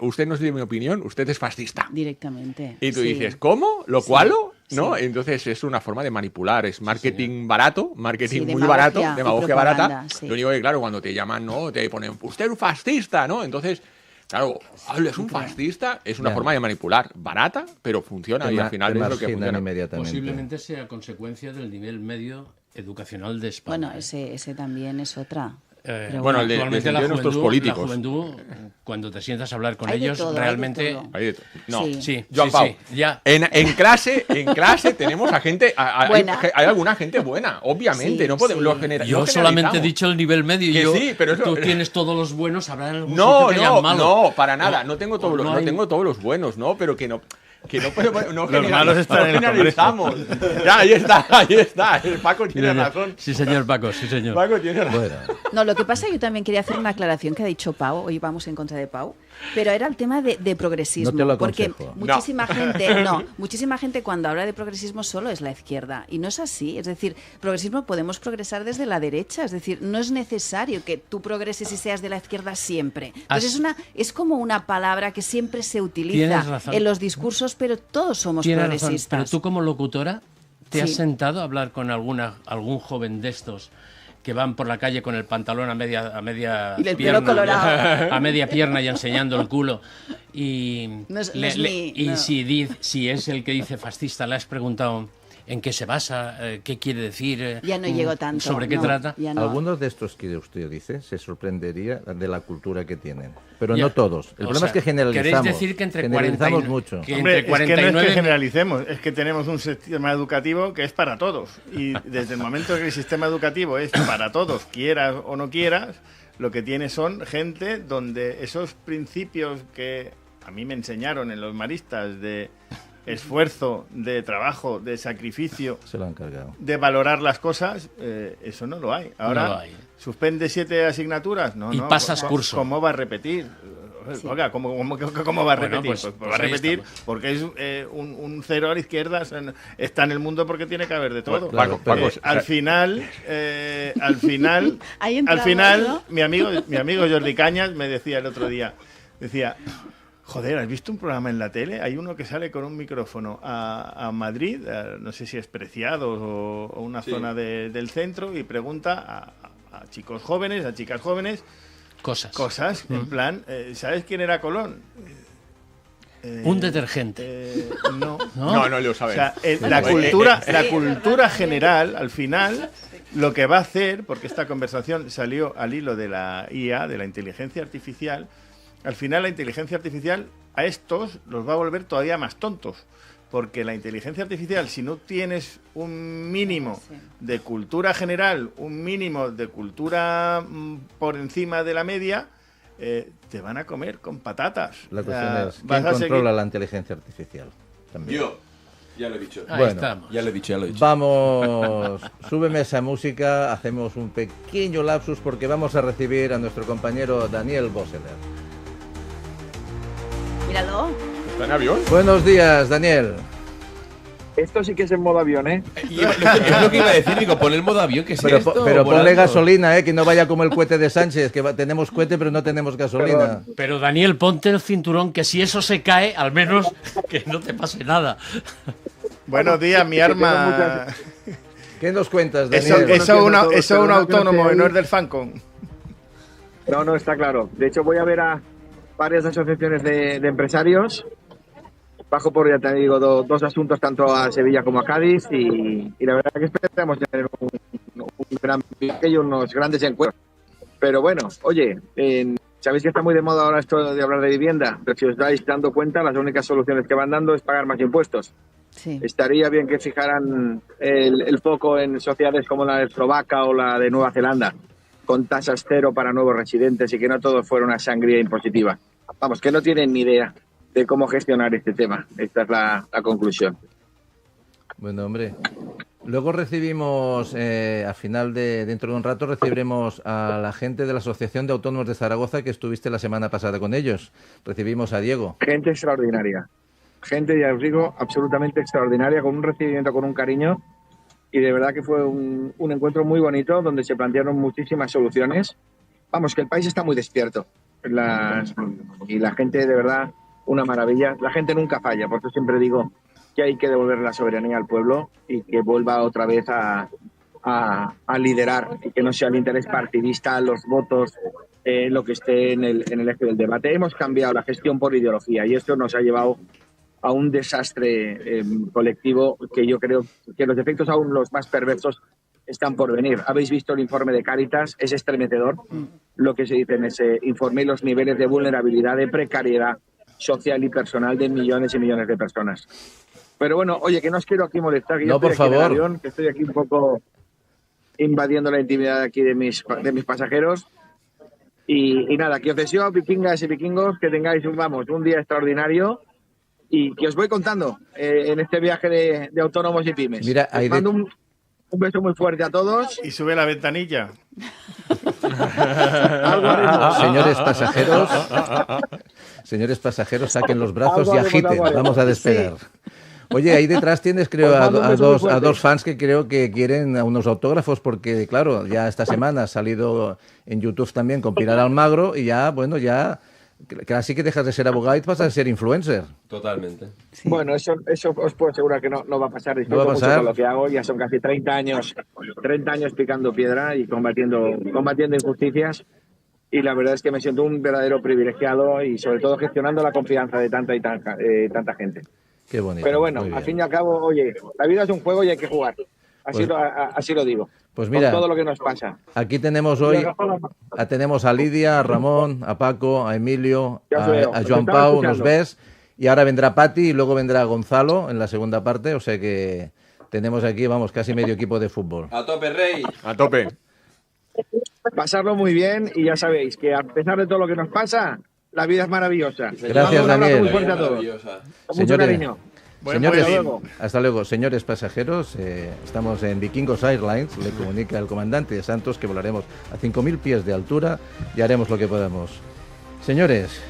Usted no es de mi opinión, usted es fascista. Directamente. Y tú sí. dices, ¿cómo? ¿Lo cualo? ¿No? Sí. Entonces es una forma de manipular, es marketing barato, marketing muy demagogia barato, y demagogia propaganda, barata. sí. Lo único que, claro, cuando te llaman, ¿no? Te ponen, usted es un fascista, ¿no? Entonces, claro, es un fascista, es una forma de manipular, barata, pero funciona y al final es lo que funciona. Inmediatamente. Posiblemente sea consecuencia del nivel medio educacional de España. Bueno, ese también es otra. Pero bueno, el de Actualmente nuestros políticos. la juventud, cuando te sientas a hablar con Hay de ellos, todo, hay de realmente... todo. Ahí de todo. No, Sí. Sí, Joan sí, Pau. sí, ya. En clase tenemos a gente, Buena. hay alguna gente buena, obviamente, Sí, no podemos sí. lo generar. Yo solamente he dicho el nivel medio. Que Yo, sí, pero eso- tú tienes todos los buenos, habrá algún No, sitio que hayan malos. no, para nada. No tengo todos los, no no hay- tengo todos los buenos, ¿no? Pero que no Los malos están en el generalizamos. Ya, ahí está. El Paco tiene razón. Sí, señor Paco, sí, señor. Paco tiene razón. Bueno, No, lo que pasa, yo también quería hacer una aclaración que ha dicho Pau, hoy vamos en contra de Pau, pero era el tema de progresismo. No te lo porque aconsejo. muchísima gente cuando habla de progresismo solo es la izquierda, y no es así. Es decir, progresismo podemos progresar desde la derecha, es decir, no es necesario que tú progreses y seas de la izquierda siempre. Entonces es como una palabra que siempre se utiliza Tienes razón. en los discursos, pero todos somos Tienes razón, progresistas. pero tú como locutora, ¿te has Sí. sentado a hablar con algún joven de estos que van por la calle con el pantalón a media Y el pelo colorado. a media pierna y enseñando el culo? Y, No es mi- y no. si es el que dice fascista, le has preguntado en qué se basa, qué quiere decir, Ya no llego tanto. sobre qué no, trata. ya no. algunos de estos que usted dice se sorprendería de la cultura que tienen, pero Ya. no todos. El O problema sea, es que generalizamos. ¿queréis decir que entre generalizamos 40 y- mucho. que Hombre, entre es que no es 49 que generalicemos, es que tenemos un sistema educativo que es para todos. Y desde el momento que el sistema educativo es para todos, quieras o no quieras, lo que tiene son gente donde esos principios que a mí me enseñaron en los maristas de esfuerzo, de trabajo, de sacrificio, Se lo han cargado. de valorar las cosas, eso no lo hay. Ahora, No lo hay. ¿suspende 7 asignaturas? No, Y no. pasas curso. ¿Cómo va a repetir? Oiga, ¿cómo va a Bueno, repetir? pues Va a ahí repetir estamos. porque es un cero a la izquierda, está en el mundo porque tiene que haber de todo. Claro, Paco, Al final, Ahí entramos, ¿no? mi amigo Jordi Cañas me decía el otro día, joder, ¿has visto un programa en la tele? Hay uno que sale con un micrófono a Madrid, no sé si es Preciados o una zona del centro, y pregunta a chicos jóvenes, a chicas jóvenes, cosas en plan, ¿sabes quién era Colón? Un detergente. No. ¿No? No lo O saben. sea, Bueno, la cultura general, al final, lo que va a hacer, porque esta conversación salió al hilo de la IA, de la inteligencia artificial, al final la inteligencia artificial a estos los va a volver todavía más tontos. Porque la inteligencia artificial, si no tienes un mínimo de cultura general, un mínimo de cultura por encima de la media, te van a comer con patatas. La cuestión es vas quién a seguir- controla la inteligencia artificial. También. Yo, ya lo he dicho. Ahí Bueno. estamos. Ya lo he dicho. Vamos, súbeme esa música, hacemos un pequeño lapsus porque vamos a recibir a nuestro compañero Daniel Boseler. Míralo. ¿Está en avión? Buenos días, Daniel. Esto sí que es en modo avión, ¿eh? Es lo que iba a decir, digo, pon el modo avión, que es Pero, esto. pero ponle volando. gasolina, que no vaya como el cohete de Sánchez, que tenemos cohete pero no tenemos gasolina. Pero Daniel, ponte el cinturón, que si eso se cae, al menos que no te pase nada. Buenos días, mi arma. ¿Qué nos cuentas, Eso, Daniel? eso, Bueno, una- todos, eso pero un no autónomo, creo que no hay- es del Fancon. No, está claro. De hecho, voy a ver a varias asociaciones de empresarios. Bajo por, ya te digo, dos asuntos, tanto a Sevilla como a Cádiz. Y la verdad que esperamos tener un gran viaje y unos grandes encuentros. Pero bueno, oye, sabéis que está muy de moda ahora esto de hablar de vivienda. Pero si os dais dando cuenta, las únicas soluciones que van dando es pagar más impuestos. Sí. Estaría bien que fijaran el foco en sociedades como la de Eslovaquia o la de Nueva Zelanda, con tasas cero para nuevos residentes y que no todo fuera una sangría impositiva. Vamos, que no tienen ni idea de cómo gestionar este tema. Esta es la conclusión. Bueno, hombre. Luego recibimos, a final de dentro de un rato, recibiremos a la gente de la Asociación de Autónomos de Zaragoza que estuviste la semana pasada con ellos. Recibimos a Diego. Gente extraordinaria. gente, ya os digo, absolutamente extraordinaria, con un recibimiento, con un cariño, y de verdad que fue un encuentro muy bonito donde se plantearon muchísimas soluciones. Vamos, que el país está muy despierto y la gente, de verdad, una maravilla. La gente nunca falla, por eso siempre digo que hay que devolver la soberanía al pueblo y que vuelva otra vez a liderar, y que no sea el interés partidista, los votos, lo que esté en el eje del debate. Hemos cambiado la gestión por ideología y esto nos ha llevado a un desastre colectivo que yo creo que los efectos, aún los más perversos, están por venir. Habéis visto el informe de Cáritas, es estremecedor lo que se dice en ese informe y los niveles de vulnerabilidad, de precariedad social y personal de millones y millones de personas. Pero bueno, oye, que no os quiero aquí molestar, que yo estoy aquí en el avión, que estoy aquí un poco invadiendo la intimidad aquí de mis pasajeros. Y nada, que os deseo, vikingas y vikingos, que tengáis un día extraordinario y que os voy contando en este viaje de autónomos y pymes. Mira, os mando un beso muy fuerte a todos. Y sube la ventanilla. Señores pasajeros, saquen los brazos y agiten. Vamos a despegar. Sí. Oye, ahí detrás tienes, creo, a dos fans que creo que quieren a unos autógrafos, porque, claro, ya esta semana ha salido en YouTube también con Pilar Almagro y ya, bueno, ya casi que dejas de ser abogado y pasas a ser influencer. Totalmente. Sí. Bueno, eso os puedo asegurar que no va a pasar. ¿No va a pasar? Mucho con lo que hago. Ya son casi 30 años picando piedra y combatiendo injusticias. Y la verdad es que me siento un verdadero privilegiado y sobre todo gestionando la confianza de tanta gente. Qué bonito. Pero bueno, al fin y al cabo, oye, la vida es un juego y hay que jugar. Así lo digo. Pues mira, con todo lo que nos pasa. Aquí tenemos hoy a Lidia, a Ramón, a Paco, a Emilio, a Joan Pau, nos ves. Y ahora vendrá Pati y luego vendrá Gonzalo en la segunda parte. O sea que tenemos aquí, vamos, casi medio equipo de fútbol. ¡A tope, Rey! ¡A tope! Pasarlo muy bien y ya sabéis que a pesar de todo lo que nos pasa, la vida es maravillosa. Gracias, Daniel. Muy fuerte a todos. Con mucho cariño. Señores, hasta luego. Señores pasajeros, estamos en Vikingos Airlines. Le comunica el comandante de Santos que volaremos a 5.000 pies de altura y haremos lo que podamos. Señores,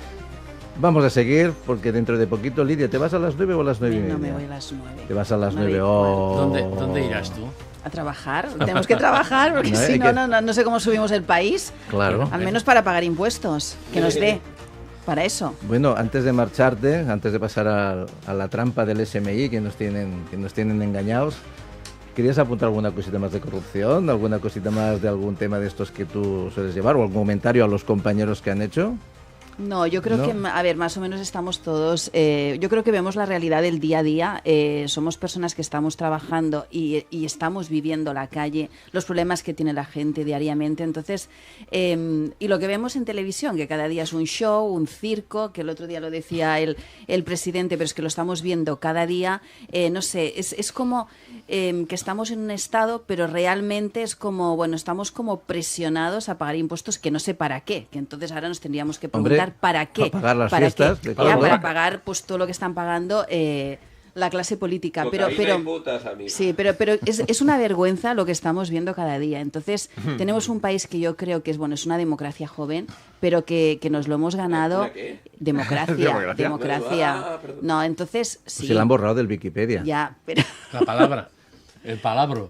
vamos a seguir porque dentro de poquito, Lidia, ¿te vas a las 9 o a las 9:30? No, me voy a las 9. ¿Te vas a las 9? Oh. ¿Dónde irás tú? A trabajar. Tenemos que trabajar porque si no sé cómo subimos el país. Claro. Al menos para pagar impuestos. Que nos dé. Para eso. Bueno, antes de marcharte, antes de pasar a la trampa del SMI que nos tienen engañados, ¿querías apuntar alguna cosita más de corrupción? ¿Alguna cosita más de algún tema de estos que tú sueles llevar? ¿O algún comentario a los compañeros que han hecho? No, yo creo que, a ver, más o menos estamos todos, yo creo que vemos la realidad del día a día, somos personas que estamos trabajando y estamos viviendo la calle, los problemas que tiene la gente diariamente, entonces, y lo que vemos en televisión, que cada día es un show, un circo, que el otro día lo decía el presidente, pero es que lo estamos viendo cada día, no sé, es como que estamos en un estado, pero realmente es como, bueno, estamos como presionados a pagar impuestos que no sé para qué, que entonces ahora nos tendríamos que preguntar ¿para qué? Para pagar las fiestas. Para pagar pues todo lo que están pagando la clase política. Pero es una vergüenza lo que estamos viendo cada día. Entonces, tenemos un país que yo creo que es una democracia joven, pero que nos lo hemos ganado. Democracia. No, entonces sí. Se la han borrado del Wikipedia. Ya, pero... La palabra. El palabro.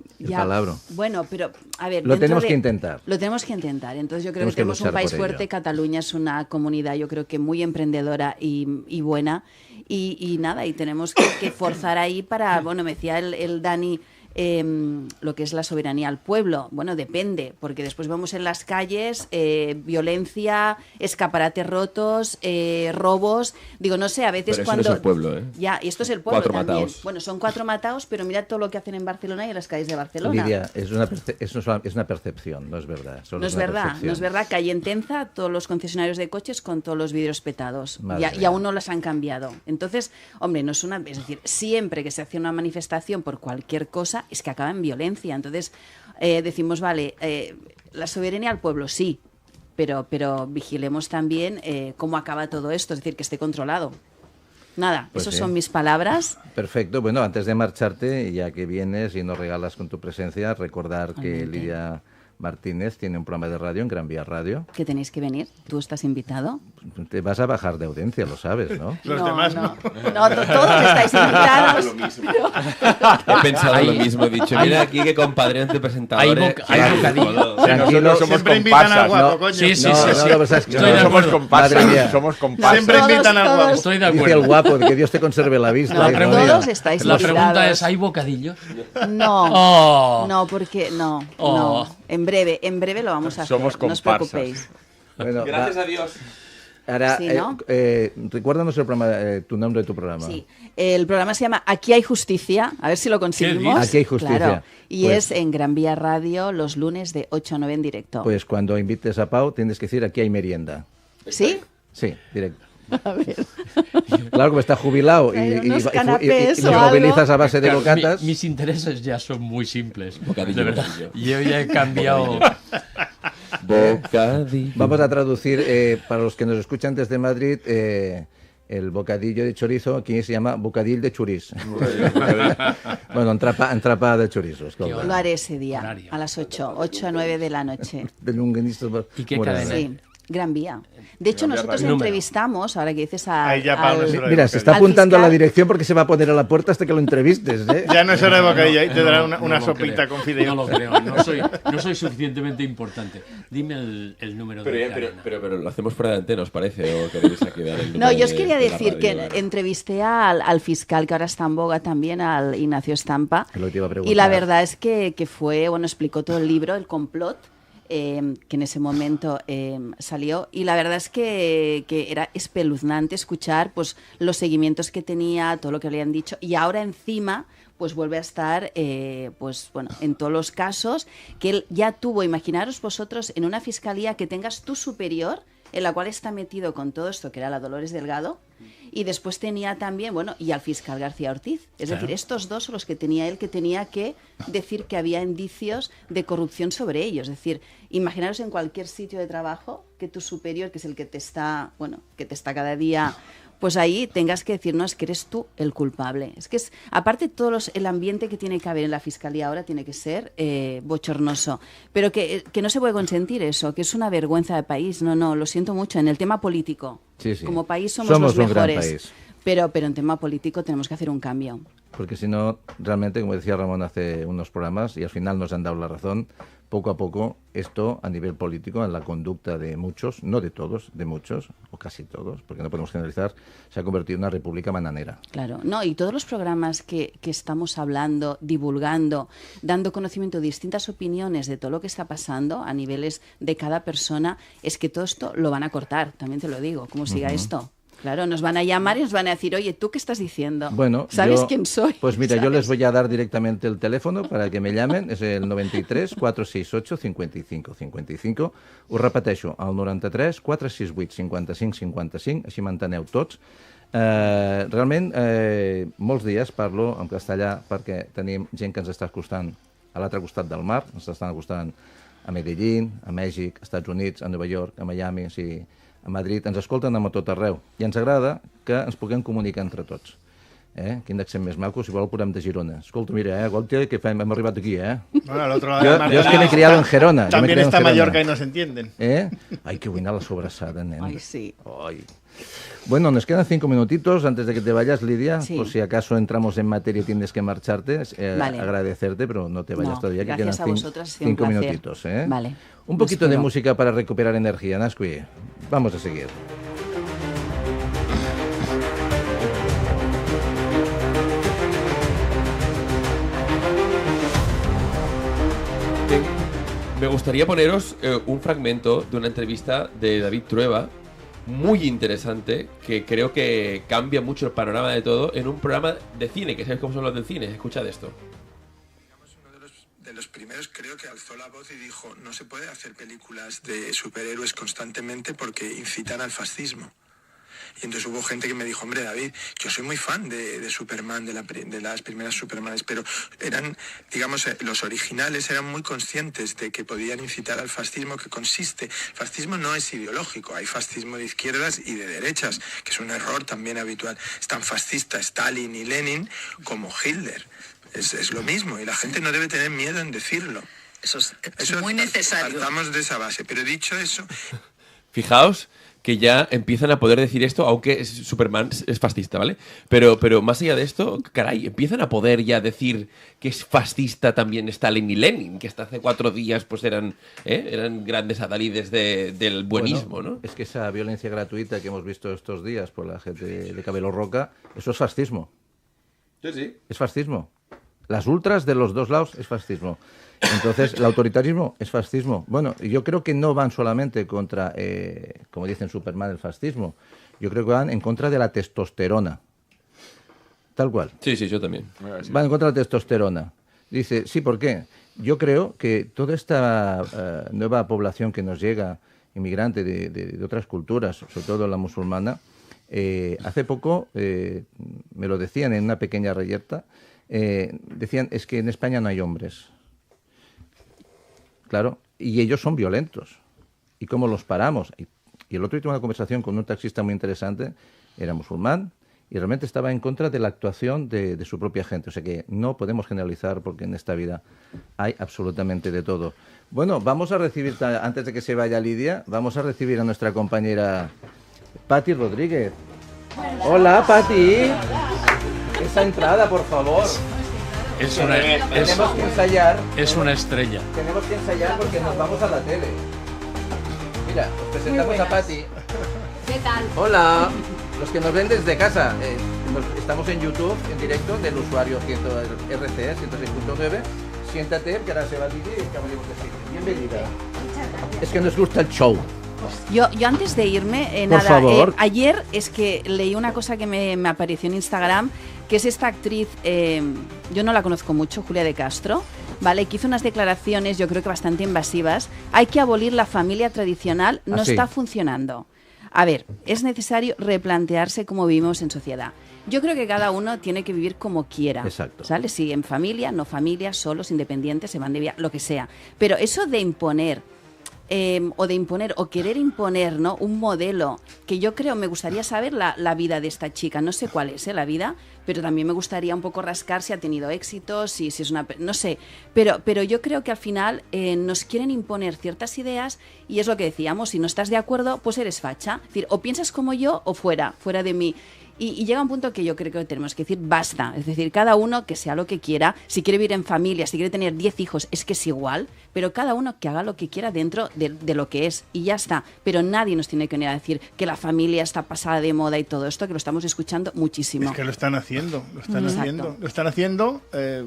Bueno, pero a ver, lo tenemos que intentar. Lo tenemos que intentar. Entonces yo creo que tenemos un país fuerte. Cataluña es una comunidad, yo creo que muy emprendedora y buena. Y nada, y tenemos que forzar ahí para, bueno, me decía el Dani, lo que es la soberanía al pueblo. Bueno, depende, porque después vemos en las calles violencia, escaparates rotos, robos. Digo, no sé, a veces pero cuando... Eso no es el pueblo, ¿eh? Ya, y esto es el pueblo 4 también. mataos. Bueno, son 4 matados, pero mira todo lo que hacen en Barcelona y en las calles de Barcelona. Lidia, es una percepción, no es verdad. No es verdad. Calle en Tenza, todos los concesionarios de coches con todos los vidrios petados. Y aún no las han cambiado. Entonces, hombre, no es una... Es decir, siempre que se hace una manifestación por cualquier cosa, es que acaba en violencia. Entonces, decimos, vale, la soberanía al pueblo, sí, pero vigilemos también cómo acaba todo esto, es decir, que esté controlado. Nada, pues esas son mis palabras. Perfecto. Bueno, antes de marcharte, ya que vienes y nos regalas con tu presencia, recordar que Lidia Martínez tiene un programa de radio en Gran Vía Radio. Que tenéis que venir, tú estás invitado. te vas a bajar de audiencia, lo sabes, ¿no? Los demás no. No, todos estáis invitados. He pensado lo mismo, he dicho, mira aquí que compadre entre presentadores. Hay bocadillo. Tranquilo, Nosotros somos Siempre invitan al comparsas. guapo, no. coño. Sí, sí, No, sí. no, sí. lo que pasa es que Estoy de Somos acuerdo. comparsas. Madre mía. Somos comparsas. Siempre invitan al guapo. Estoy de Dice acuerdo. el guapo, que Dios te conserve la vista. No, hijo pero mío. todos estáis La pregunta invitados. es, ¿hay bocadillos? No, Oh. no, porque no, Oh. no. En breve lo vamos a hacer. Somos No os comparsas. preocupéis. Bueno, Gracias va. a Dios. Ahora, Sí, ¿no? recuérdanos el programa, tu nombre de tu programa. Sí, el programa se llama Aquí hay justicia, a ver si lo conseguimos. dices? Aquí hay justicia. Claro. Y Pues- es en Gran Vía Radio los lunes de 8 a 9 en directo. Pues cuando invites a Pau tienes que decir aquí hay merienda. ¿Sí? Sí, directo. Claro, como está jubilado y, Traer unos y canapés nos o algo. movilizas a base de Claro, bocatas. mis intereses ya son muy simples. Bocadillo, De verdad. bocadillo. Yo ya he cambiado. Bocadillo. Vamos a traducir, para los que nos escuchan desde Madrid, el bocadillo de chorizo aquí se llama bocadillo de choriz. Bueno, entrapa de chorizo. escolta. Lo haré ese día, Horario. a las 8 a 9 de la noche. De longanistas ¿Y qué moradas. cadena? Sí, Gran Vía. De hecho, Gran Vía nosotros Radio. entrevistamos, ahora que dices a... Ahí ya Pablo se lo Mira, se está Al apuntando a la fiscal. dirección porque se va a poner a la puerta hasta que lo entrevistes, ¿eh? Ya no es hora de bocadillo, ahí te dará una No lo sopita creo. con fideos. No lo creo, no soy suficientemente importante. Dime el número de cadena. Pero lo hacemos fuera de antena, ¿os parece? ¿O queréis aquí dar el No, número yo os de- quería de la decir radio? que entrevisté al fiscal que ahora está en boga también, al Ignacio Estampa. Es lo que te iba a preguntar. Y la verdad es que fue, bueno, explicó todo el libro, El complot, que en ese momento salió. Y la verdad es que era espeluznante escuchar pues los seguimientos que tenía, todo lo que le habían dicho. Y ahora encima pues vuelve a estar pues bueno, en todos los casos que él ya tuvo. Imaginaros vosotros en una fiscalía que tengas tu superior en la cual está metido con todo esto, que era la Dolores Delgado, y después tenía también, bueno, y al fiscal García Ortiz. Es Claro. decir, estos dos son los que tenía él, que tenía que decir que había indicios de corrupción sobre ellos. Es decir, imaginaros en cualquier sitio de trabajo que tu superior, que es el que te está, bueno, que te está cada día, pues ahí tengas que decir, no, es que eres tú el culpable. Es que es, aparte el ambiente que tiene que haber en la fiscalía ahora tiene que ser bochornoso. Pero que no se puede consentir eso, que es una vergüenza de país. No, lo siento mucho. En el tema político, Sí, sí. como país somos Somos los un gran mejores. país. Pero en tema político tenemos que hacer un cambio. Porque si no, realmente, como decía Ramón hace unos programas, y al final nos han dado la razón, poco a poco esto a nivel político, en la conducta de muchos, no de todos, de muchos, o casi todos, porque no podemos generalizar, se ha convertido en una república bananera. Claro, no, y todos los programas que estamos hablando, divulgando, dando conocimiento de distintas opiniones de todo lo que está pasando a niveles de cada persona, es que todo esto lo van a cortar, también te lo digo, como siga esto. Claro, nos van a llamar y nos van a decir, oye, ¿tú qué estás diciendo? Bueno, ¿Sabes yo- quién soy? Pues mira, yo ¿Sabes? les voy a dar directamente el teléfono para que me llamen, és el 93 468 55 55. Us repeteixo, el 93 468 55 55, així m'enteneu tots. Realment, molts dies parlo en castellà perquè tenim gent que ens està acostant a l'altre costat del mar, ens estan acostant a Medellín, a Mèxic, a Estats Units, a Nova York, a Miami, o sigui, a Madrid, ens escolten a tot arreu. I ens agrada que ens puguem comunicar entre tots. Quin accent més maco, si vol el podem de Girona. Escolta, mira, Gualtier, que fem? Hem arribat aquí, Bueno, al otro lado Yo, del mar yo es que me he criado en Gerona. yo me he También criado en está Gerona. Mallorca y no se entienden. Ay, qué buena la sobrasada, nena. Ay, sí. Ay. Bueno, nos quedan 5 minutitos antes de que te vayas, Lidia. Sí. Por si acaso entramos en materia y tienes que marcharte. Vale. Agradecerte, pero no te vayas No, todavía, que gracias quedan a vosotras, ha sido un 5 placer. minutitos. Vale. Un Lo poquito de espero. música para recuperar energía, Nasqui. Vamos a seguir. Me gustaría poneros un fragmento de una entrevista de David Trueba, muy interesante, que creo que cambia mucho el panorama de todo en un programa de cine, que sabes cómo son los del cine. Escuchad esto. Uno de los primeros creo que alzó la voz y dijo: no se puede hacer películas de superhéroes constantemente porque incitan al fascismo. Y entonces hubo gente que me dijo: hombre, David, yo soy muy fan de Superman, de las primeras Supermanes, pero eran, digamos, los originales eran muy conscientes de que podían incitar al fascismo, que consiste. El fascismo no es ideológico, hay fascismo de izquierdas y de derechas, que es un error también habitual. Es tan fascista Stalin y Lenin como Hitler. Es lo mismo, y la gente no debe tener miedo en decirlo. Eso es muy necesario. Partamos de esa base, pero dicho eso... Fijaos que ya empiezan a poder decir esto, aunque Superman es fascista, ¿vale? Pero más allá de esto, caray, empiezan a poder ya decir que es fascista también Stalin y Lenin, que hasta hace 4 días pues eran grandes adalides del buenismo, bueno, ¿no? Es que esa violencia gratuita que hemos visto estos días por la gente de Cabello Roca, eso es fascismo. Sí. Es fascismo. Las ultras de los dos lados es fascismo. Entonces, el autoritarismo es fascismo. Bueno, yo creo que no van solamente contra, como dicen Superman, el fascismo. Yo creo que van en contra de la testosterona. Tal cual. Sí, yo también. Van en contra de la testosterona. Dice, sí, ¿por qué? Yo creo que toda esta nueva población que nos llega, inmigrante de otras culturas, sobre todo la musulmana, hace poco me lo decían en una pequeña reyerta, decían, es que en España no hay hombres. Claro, y ellos son violentos. ¿Y cómo los paramos? Y el otro día tuve una conversación con un taxista muy interesante, era musulmán, y realmente estaba en contra de la actuación de su propia gente. O sea que no podemos generalizar porque en esta vida hay absolutamente de todo. Bueno, vamos a recibir, antes de que se vaya Lidia, vamos a recibir a nuestra compañera Pati Rodríguez. Hola, Pati. Esa entrada, por favor. Tenemos que ensayar. Es una estrella. Tenemos que ensayar porque nos vamos a la tele. Mira, os presentamos a Pati. ¿Qué tal? Hola. Los que nos ven desde casa, estamos en YouTube, en directo, del usuario RCE 106.9. Siéntate, que ahora se va a vivir y acabaremos de seguir. Bienvenida. Muchas gracias. Es que nos gusta el show. Yo antes de irme, Por favor. Ayer es que leí una cosa que me apareció en Instagram, que es esta actriz, yo no la conozco mucho, Julia de Castro, ¿vale? Que hizo unas declaraciones, yo creo que bastante invasivas. Hay que abolir la familia tradicional, no está funcionando. A ver, es necesario replantearse cómo vivimos en sociedad. Yo creo que cada uno tiene que vivir como quiera. Exacto. ¿Sale? Si en familia, no familia, solos, independientes, se van de viaje, lo que sea. Pero eso de imponer o querer imponer, ¿no?, un modelo que yo creo, me gustaría saber la vida de esta chica, no sé cuál es la vida, pero también me gustaría un poco rascar si ha tenido éxito, si es una... no sé, pero yo creo que al final nos quieren imponer ciertas ideas y es lo que decíamos, si no estás de acuerdo, pues eres facha. Es decir, o piensas como yo o fuera de mí. Y llega un punto que yo creo que tenemos que decir basta, es decir, cada uno que sea lo que quiera, si quiere vivir en familia, si quiere tener 10 hijos, es que es igual, pero cada uno que haga lo que quiera dentro de lo que es y ya está, pero nadie nos tiene que venir a decir que la familia está pasada de moda y todo esto, que lo estamos escuchando muchísimo. Es que lo están haciendo, lo están haciendo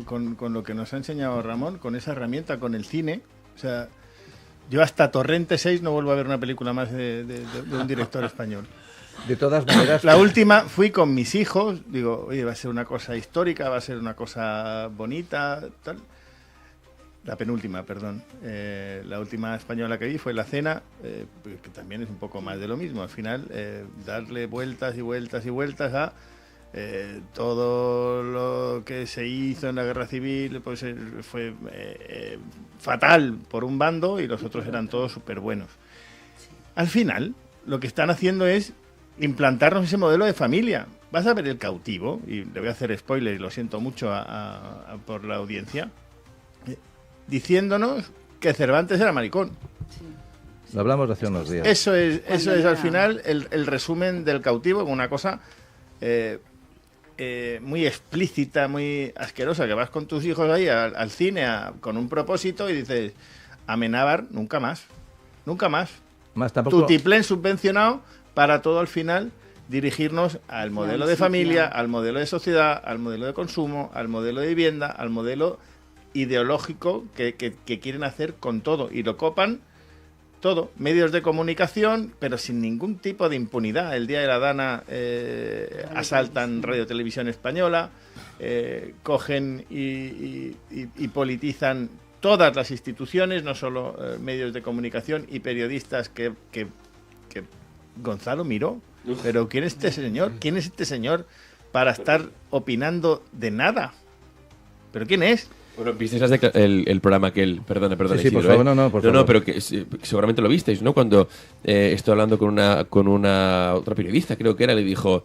con lo que nos ha enseñado Ramón, con esa herramienta, con el cine, o sea, yo hasta Torrente 6 no vuelvo a ver una película más de un director español. De todas maneras... La última fui con mis hijos, digo, oye, va a ser una cosa histórica, va a ser una cosa bonita, tal. La penúltima, perdón. La última española que vi fue La Cena, que también es un poco más de lo mismo. Al final, darle vueltas y vueltas y vueltas a todo lo que se hizo en la Guerra Civil, pues fue fatal por un bando y los otros eran todos súper buenos. Al final, lo que están haciendo es implantarnos ese modelo de familia. Vas a ver El Cautivo, y le voy a hacer spoiler y lo siento mucho por la audiencia, diciéndonos que Cervantes era maricón. Lo hablamos hace unos días. Eso es al final el resumen del Cautivo, con una cosa muy explícita, muy asquerosa, que vas con tus hijos ahí al cine con un propósito y dices, Amenábar, nunca más. Más tampoco... Tutiplén subvencionado para todo al final dirigirnos al modelo de familia, al modelo de sociedad, al modelo de consumo, al modelo de vivienda, al modelo ideológico que quieren hacer con todo. Y lo copan todo. Medios de comunicación, pero sin ningún tipo de impunidad. El día de la Dana asaltan Radio Televisión Española, cogen y politizan todas las instituciones, no solo medios de comunicación y periodistas que Gonzalo Miró, pero ¿quién es este señor? ¿Quién es este señor para estar opinando de nada? ¿Pero quién es? Bueno, ¿visteis el programa aquel? Perdona, Sí, por favor, por favor. No, pero que seguramente lo visteis, ¿no? Cuando estoy hablando con una otra periodista, creo que era, le dijo,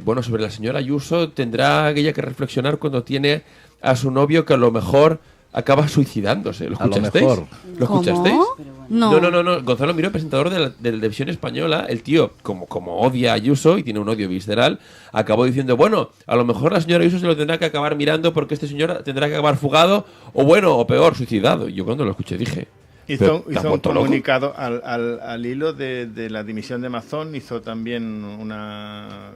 bueno, sobre la señora Ayuso tendrá ella que reflexionar cuando tiene a su novio que a lo mejor acaba suicidándose. ¿Lo A lo escuchasteis? mejor. ¿Lo escuchasteis? No. No. Gonzalo Miró, presentador de la televisión española, el tío, como odia a Ayuso y tiene un odio visceral, acabó diciendo, bueno, a lo mejor la señora Ayuso se lo tendrá que acabar mirando porque este señor tendrá que acabar fugado, o bueno, o peor, suicidado. Y yo cuando lo escuché dije... Hizo un loco? comunicado al hilo de la dimisión de Mazón, hizo también una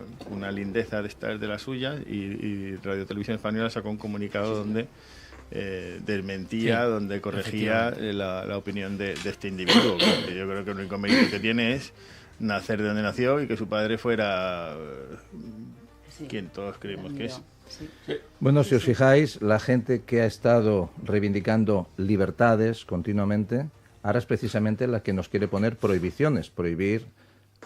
lindeza de estas de las suyas y Radio Televisión Española sacó un comunicado donde desmentía, Sí, donde corregía la opinión de este individuo. Que yo creo que el único mérito que tiene es nacer de donde nació y que su padre fuera quien todos creemos que es. Bueno, si os fijáis, la gente que ha estado reivindicando libertades continuamente, ahora es precisamente la que nos quiere poner prohibiciones, prohibir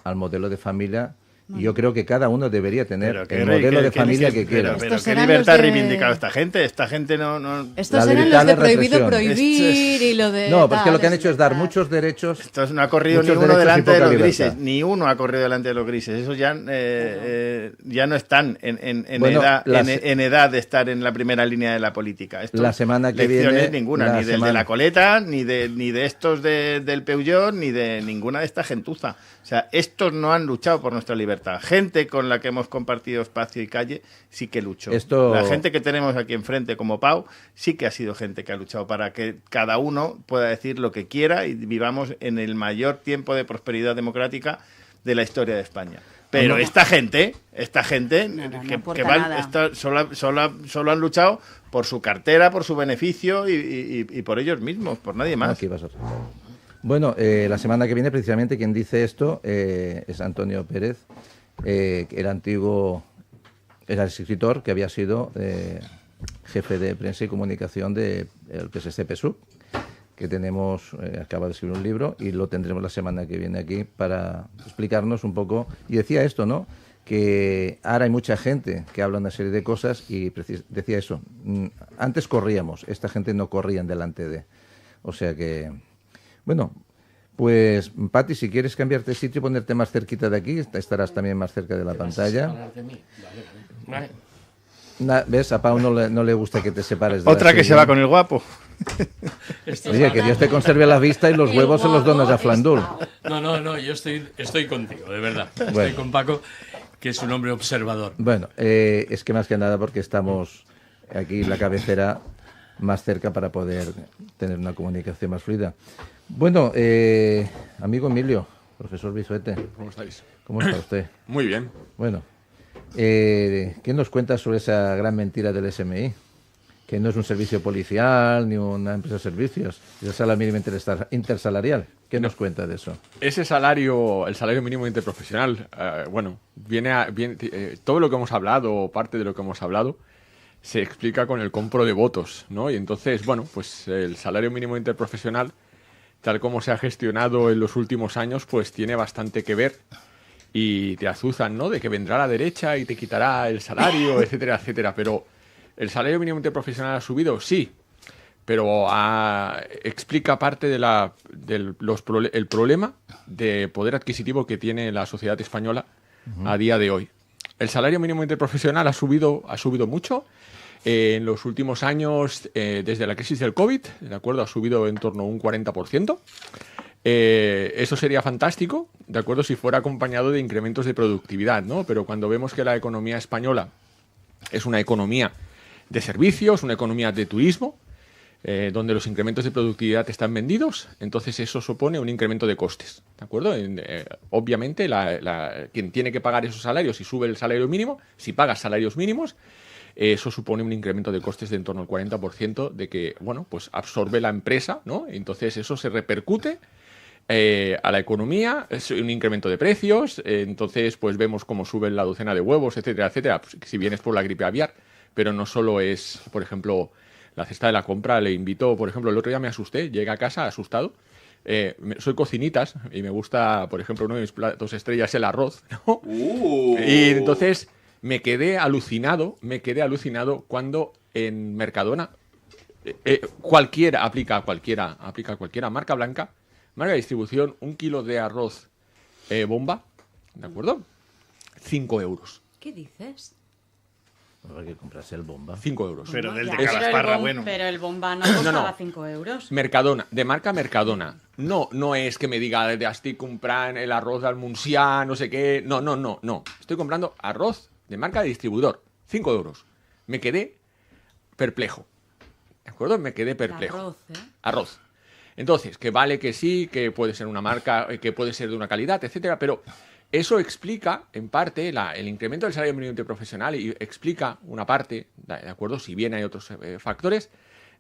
al modelo de familia. Y yo creo que cada uno debería tener el modelo de familia que quiera. Pero ¿qué libertad ha reivindicado esta gente? Esta gente no... Estos eran los de prohibido prohibir y lo de... No, porque lo que han hecho es dar muchos derechos. Esto no ha corrido ni uno delante de los grises. Ni uno ha corrido delante de los grises. Esos ya no están en edad de estar en la primera línea de la política. Esto, la semana que viene... Ninguna, ni del de la coleta, ni de estos del Peugeot, ni de ninguna de esta gentuza. O sea, estos no han luchado por nuestra libertad. Gente con la que hemos compartido espacio y calle sí que luchó. La gente que tenemos aquí enfrente como Pau sí que ha sido gente que ha luchado para que cada uno pueda decir lo que quiera y vivamos en el mayor tiempo de prosperidad democrática de la historia de España. Pero esta gente solo han luchado por su cartera, por su beneficio y por ellos mismos, por nadie más. Aquí vas a... Bueno, la semana que viene precisamente quien dice esto es Antonio Pérez, era el escritor que había sido jefe de prensa y comunicación del PSC-PSUV, que tenemos, acaba de escribir un libro y lo tendremos la semana que viene aquí para explicarnos un poco. Y decía esto, ¿no?, que ahora hay mucha gente que habla una serie de cosas y decía eso, antes corríamos, esta gente no corrían delante de... O sea que... Bueno, pues, Pati, si quieres cambiarte de sitio y ponerte más cerquita de aquí, estarás también más cerca de la pantalla. Vale. ¿Ves? A Pau no le gusta que te separes de Otra que se va con el guapo. Oye, que Dios te conserve la vista y los huevos se los donas a Flandul. No, yo estoy contigo, de verdad. Bueno. Estoy con Paco, que es un hombre observador. Bueno, es que más que nada porque estamos aquí la cabecera más cerca para poder tener una comunicación más fluida. Bueno, amigo Emilio, profesor Bizuete. ¿Cómo estáis? ¿Cómo está usted? Muy bien. Bueno, ¿qué nos cuentas sobre esa gran mentira del SMI? Que no es un servicio policial ni una empresa de servicios, es el salario mínimo intersalarial. ¿Qué nos cuenta de eso? Ese salario, el salario mínimo interprofesional, todo lo que hemos hablado, parte de lo que hemos hablado, se explica con el compro de votos, ¿no? Y entonces, bueno, pues el salario mínimo interprofesional, tal como se ha gestionado en los últimos años, pues tiene bastante que ver y te azuzan, ¿no?, de que vendrá la derecha y te quitará el salario, etcétera, etcétera. Pero el salario mínimo interprofesional ha subido, sí, pero explica parte del problema de poder adquisitivo que tiene la sociedad española a día de hoy. El salario mínimo interprofesional ha subido mucho. En los últimos años, desde la crisis del COVID, ¿de acuerdo?, ha subido en torno a un 40%. Eso sería fantástico, ¿de acuerdo?, si fuera acompañado de incrementos de productividad, ¿no? Pero cuando vemos que la economía española es una economía de servicios, una economía de turismo, donde los incrementos de productividad están vendidos, entonces eso supone un incremento de costes, ¿de acuerdo? Obviamente, quien tiene que pagar esos salarios, si sube el salario mínimo, si pagas salarios mínimos, eso supone un incremento de costes de en torno al 40% de que, bueno, pues absorbe la empresa, ¿no? Entonces eso se repercute a la economía, es un incremento de precios, entonces pues vemos cómo sube la docena de huevos, etcétera, etcétera, pues, si bien es por la gripe aviar, pero no solo es, por ejemplo, la cesta de la compra. Le invito, por ejemplo, el otro día me asusté, llegué a casa asustado, soy cocinitas y me gusta, por ejemplo, uno de mis platos estrellas es el arroz, ¿no? Y entonces me quedé alucinado cuando en Mercadona cualquiera aplica a cualquiera marca blanca, marca de distribución, 1 kilo de arroz bomba, ¿de acuerdo? 5 euros. ¿Qué dices? Habrá que comprarse el Bomba. 5 euros. Pero del de Ya, Calasparra, bueno. Pero el Bomba no costaba 5 euros. Mercadona, de marca Mercadona. No es que me diga, estoy comprando el arroz del Montsià, no sé qué. No. Estoy comprando arroz de marca de distribuidor. 5 euros. Me quedé perplejo. ¿De acuerdo? Me quedé perplejo. Arroz, Arroz. Entonces, que vale que sí, que puede ser una marca, que puede ser de una calidad, etcétera, pero eso explica, en parte, el incremento del salario mínimo interprofesional y explica una parte, ¿de acuerdo? Si bien hay otros factores,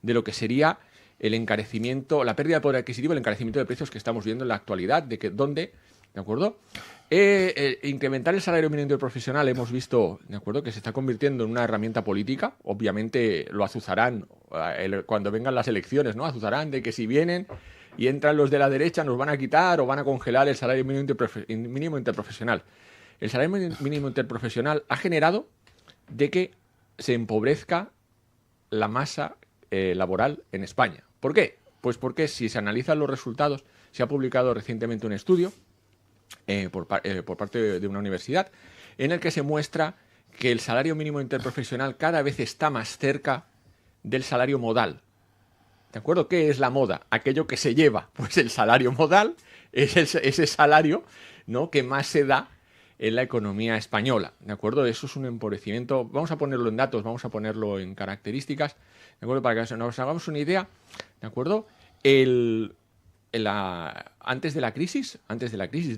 de lo que sería el encarecimiento, la pérdida de poder adquisitivo, el encarecimiento de precios que estamos viendo en la actualidad, ¿de acuerdo? Incrementar el salario mínimo interprofesional hemos visto, ¿de acuerdo?, que se está convirtiendo en una herramienta política. Obviamente lo azuzarán cuando vengan las elecciones, ¿no? Azuzarán de que si vienen y entran los de la derecha nos van a quitar o van a congelar el salario mínimo interprofesional. El salario mínimo interprofesional ha generado de que se empobrezca la masa laboral en España. ¿Por qué? Pues porque si se analizan los resultados, se ha publicado recientemente un estudio por parte de una universidad en el que se muestra que el salario mínimo interprofesional cada vez está más cerca del salario modal. ¿De acuerdo? ¿Qué es la moda? Aquello que se lleva. Pues el salario modal es ese salario, ¿no?, que más se da en la economía española. ¿De acuerdo? Eso es un empobrecimiento. Vamos a ponerlo en datos, vamos a ponerlo en características, ¿de acuerdo? Para que nos hagamos una idea, ¿de acuerdo? Antes de la crisis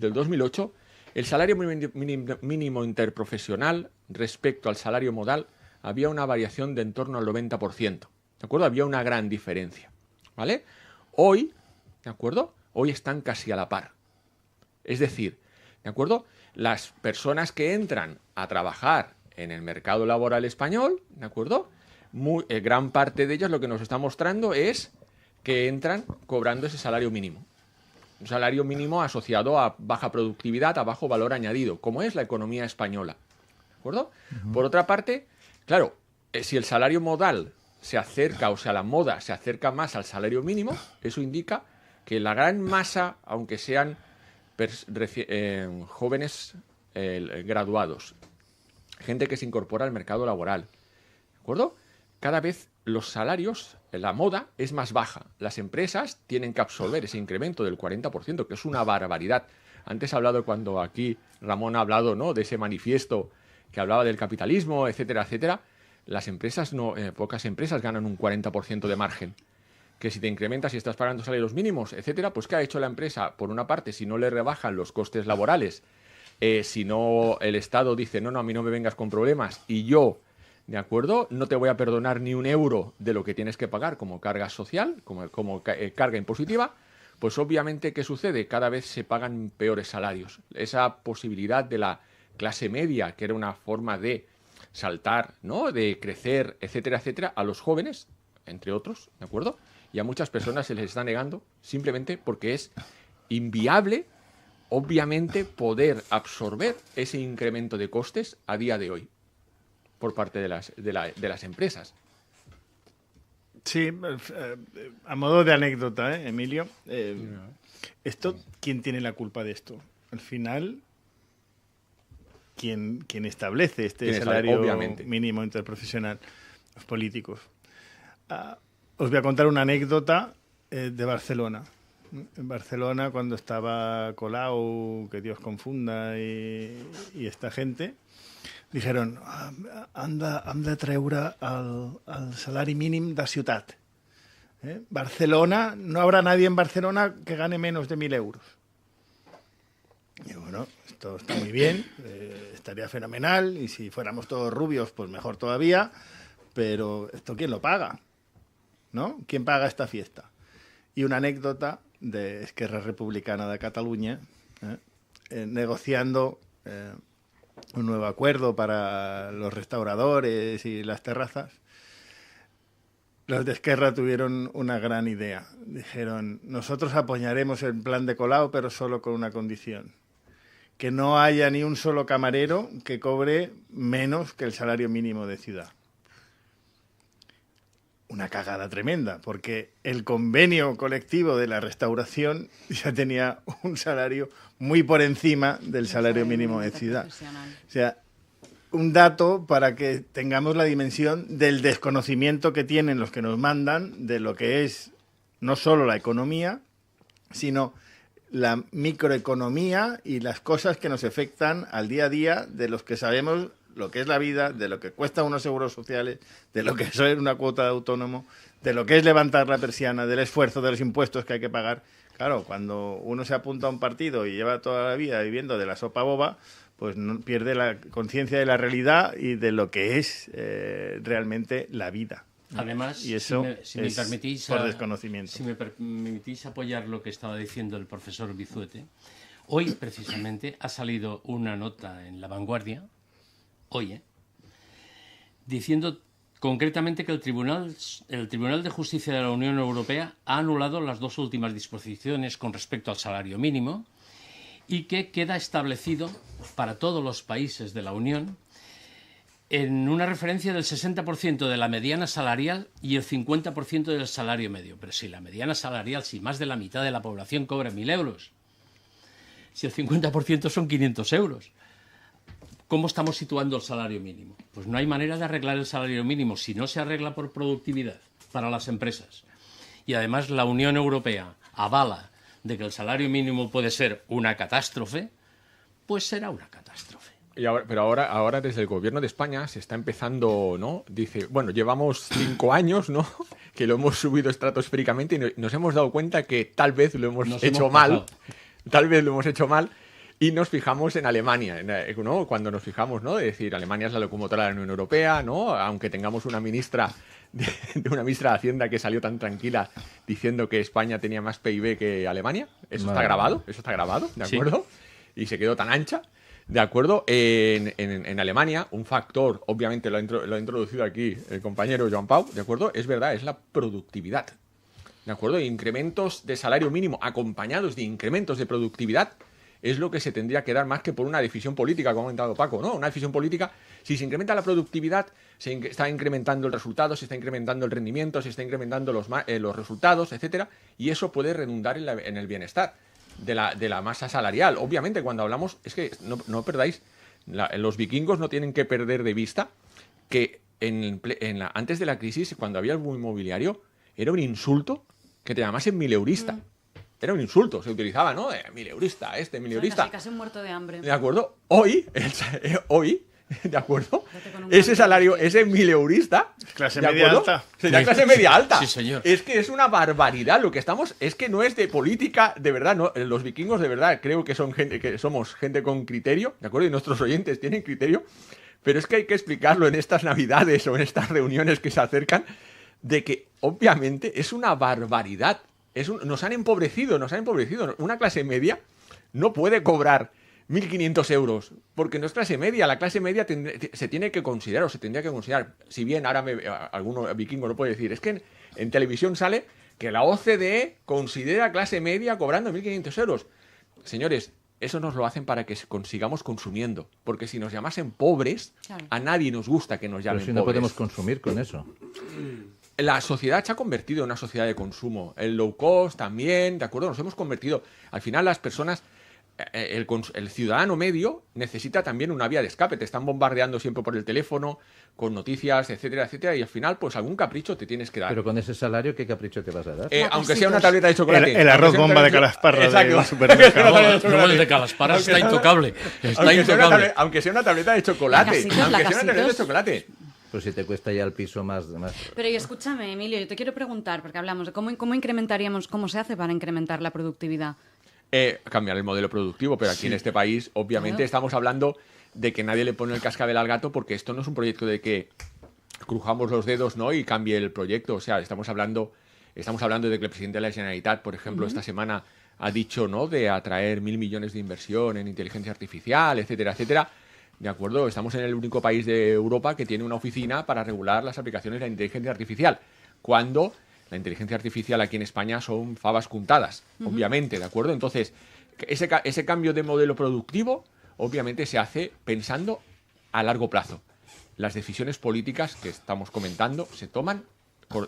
del 2008, el salario mínimo interprofesional respecto al salario modal había una variación de en torno al 90%. ¿De acuerdo? Había una gran diferencia. ¿Vale? Hoy, ¿de acuerdo? Hoy están casi a la par. Es decir, ¿de acuerdo? Las personas que entran a trabajar en el mercado laboral español, ¿de acuerdo? Gran parte de ellas lo que nos está mostrando es que entran cobrando ese salario mínimo. Un salario mínimo asociado a baja productividad, a bajo valor añadido, como es la economía española. ¿De acuerdo? Por otra parte, claro, si el salario modal se acerca, o sea, la moda se acerca más al salario mínimo, eso indica que la gran masa, aunque sean jóvenes graduados, gente que se incorpora al mercado laboral, ¿de acuerdo? Cada vez los salarios, la moda es más baja. Las empresas tienen que absorber ese incremento del 40%, que es una barbaridad. Antes he hablado, cuando aquí Ramón ha hablado, ¿no?, de ese manifiesto que hablaba del capitalismo, etcétera, etcétera. Las empresas, pocas empresas ganan un 40% de margen. Que si te incrementas y estás pagando salarios mínimos, etcétera, pues ¿qué ha hecho la empresa? Por una parte, si no le rebajan los costes laborales, si no el Estado dice, no, a mí no me vengas con problemas y yo, ¿de acuerdo?, no te voy a perdonar ni un euro de lo que tienes que pagar como carga social, como carga impositiva, pues obviamente, ¿qué sucede? Cada vez se pagan peores salarios. Esa posibilidad de la clase media, que era una forma de saltar, ¿no?, de crecer, etcétera, etcétera, a los jóvenes, entre otros, ¿de acuerdo? Y a muchas personas se les está negando simplemente porque es inviable, obviamente, poder absorber ese incremento de costes a día de hoy por parte de las empresas. Sí, a modo de anécdota, Emilio, ¿quién tiene la culpa de esto? Al final, ¿quién establece este salario mínimo interprofesional? Los políticos. Os voy a contar una anécdota de Barcelona. En Barcelona, cuando estaba Colau, que Dios confunda, y esta gente, dijeron, hem de treure el salari mínim de ciutat. Barcelona, no habrá nadie en Barcelona que gane menos de 1.000 euros. Y bueno, esto está muy bien, estaría fenomenal, y si fuéramos todos rubios, pues mejor todavía, pero ¿esto quién lo paga? ¿No? ¿Quién paga esta fiesta? Y una anécdota de Esquerra Republicana de Cataluña, negociando un nuevo acuerdo para los restauradores y las terrazas. Los de Esquerra tuvieron una gran idea. Dijeron, nosotros apoyaremos el plan de Colau, pero solo con una condición: que no haya ni un solo camarero que cobre menos que el salario mínimo de ciudad. Una cagada tremenda, porque el convenio colectivo de la restauración ya tenía un salario muy por encima del salario mínimo de ciudad. O sea, un dato para que tengamos la dimensión del desconocimiento que tienen los que nos mandan de lo que es no solo la economía, sino la microeconomía y las cosas que nos afectan al día a día de los que sabemos lo que es la vida, de lo que cuesta unos seguros sociales, de lo que es una cuota de autónomo, de lo que es levantar la persiana, del esfuerzo, de los impuestos que hay que pagar. Claro, cuando uno se apunta a un partido y lleva toda la vida viviendo de la sopa boba, pues no, pierde la conciencia de la realidad y de lo que es realmente la vida. Además, y eso si me permitís, por desconocimiento. Si me permitís apoyar lo que estaba diciendo el profesor Bizuete, hoy precisamente ha salido una nota en La Vanguardia, hoy, diciendo concretamente que el Tribunal de Justicia de la Unión Europea ha anulado las 2 últimas disposiciones con respecto al salario mínimo y que queda establecido para todos los países de la Unión en una referencia del 60% de la mediana salarial y el 50% del salario medio. Pero si la mediana salarial, si más de la mitad de la población cobra 1.000 euros, si el 50% son 500 euros, ¿cómo estamos situando el salario mínimo? Pues no hay manera de arreglar el salario mínimo si no se arregla por productividad para las empresas. Y además la Unión Europea avala de que el salario mínimo puede ser una catástrofe, pues será una catástrofe. Pero ahora desde el gobierno de España se está empezando, ¿no? Dice, bueno, llevamos 5 años, ¿no? Que lo hemos subido estratosféricamente y nos hemos dado cuenta que tal vez lo hemos hecho mal. Tal vez lo hemos hecho mal. Y nos fijamos en Alemania, ¿no? Cuando nos fijamos, ¿no? De decir, Alemania es la locomotora de la Unión Europea, ¿no? Aunque tengamos una ministra de Hacienda que salió tan tranquila diciendo que España tenía más PIB que Alemania. Eso está grabado, ¿de acuerdo? Sí. Y se quedó tan ancha. De acuerdo, en Alemania, un factor, obviamente lo ha introducido aquí el compañero Joan Pau, ¿de acuerdo? Es verdad, es la productividad, ¿de acuerdo? Incrementos de salario mínimo acompañados de incrementos de productividad es lo que se tendría que dar más que por una decisión política, como ha comentado Paco, ¿no? Una decisión política, si se incrementa la productividad, se está incrementando el resultado, se está incrementando el rendimiento, se está incrementando los resultados, etcétera, y eso puede redundar en el bienestar de la masa salarial. Obviamente, cuando hablamos, es que no perdáis, los vikingos no tienen que perder de vista que antes de la crisis, cuando había el boom inmobiliario, era un insulto que te llamasen mileurista. Era un insulto, se utilizaba, ¿no? Mileurista, mileurista. Casi muerto de hambre. ¿De acuerdo? Hoy, ¿de acuerdo? Ese salario, ese mileurista, clase media alta. Sería clase media alta. Sí, señor. Es que es una barbaridad lo que estamos. Es que no es de política, de verdad. No, los vikingos, de verdad, creo que somos gente con criterio, ¿de acuerdo? Y nuestros oyentes tienen criterio. Pero es que hay que explicarlo en estas navidades o en estas reuniones que se acercan, de que obviamente es una barbaridad. Nos han empobrecido. Una clase media no puede cobrar 1.500 euros, porque no es clase media. La clase media se tiene que considerar, o se tendría que considerar. Si bien ahora alguno vikingo no puede decir, es que en televisión sale que la OCDE considera clase media cobrando 1.500 euros. Señores, eso nos lo hacen para que consigamos consumiendo, porque si nos llamasen pobres, claro, a nadie nos gusta que nos llamen pobres. Pero si no podemos consumir con eso. La sociedad se ha convertido en una sociedad de consumo. El low cost también, ¿de acuerdo? Nos hemos convertido. Al final las personas, el ciudadano medio necesita también una vía de escape. Te están bombardeando siempre por el teléfono, con noticias, etcétera, etcétera. Y al final, pues algún capricho te tienes que dar. Pero con ese salario, ¿qué capricho te vas a dar? Aunque sea una tableta de chocolate. El arroz bomba de Calasparra. Exacto. No, el de Calasparra está intocable. Aunque sea una tableta de chocolate. Pues si te cuesta ya el piso más... Pero y escúchame, Emilio, yo te quiero preguntar, porque hablamos de cómo incrementaríamos, cómo se hace para incrementar la productividad. Cambiar el modelo productivo, pero aquí en este país, obviamente, estamos hablando de que nadie le pone el cascabel al gato, porque esto no es un proyecto de que crujamos los dedos, ¿no?, y cambie el proyecto. O sea, estamos hablando de que el presidente de la Generalitat, por ejemplo, esta semana ha dicho, ¿no?, de atraer 1.000 millones de inversión en inteligencia artificial, etcétera, etcétera. ¿De acuerdo? Estamos en el único país de Europa que tiene una oficina para regular las aplicaciones de la inteligencia artificial, cuando la inteligencia artificial aquí en España son fabas contadas, obviamente, ¿de acuerdo? Entonces, ese cambio de modelo productivo, obviamente, se hace pensando a largo plazo. Las decisiones políticas que estamos comentando se toman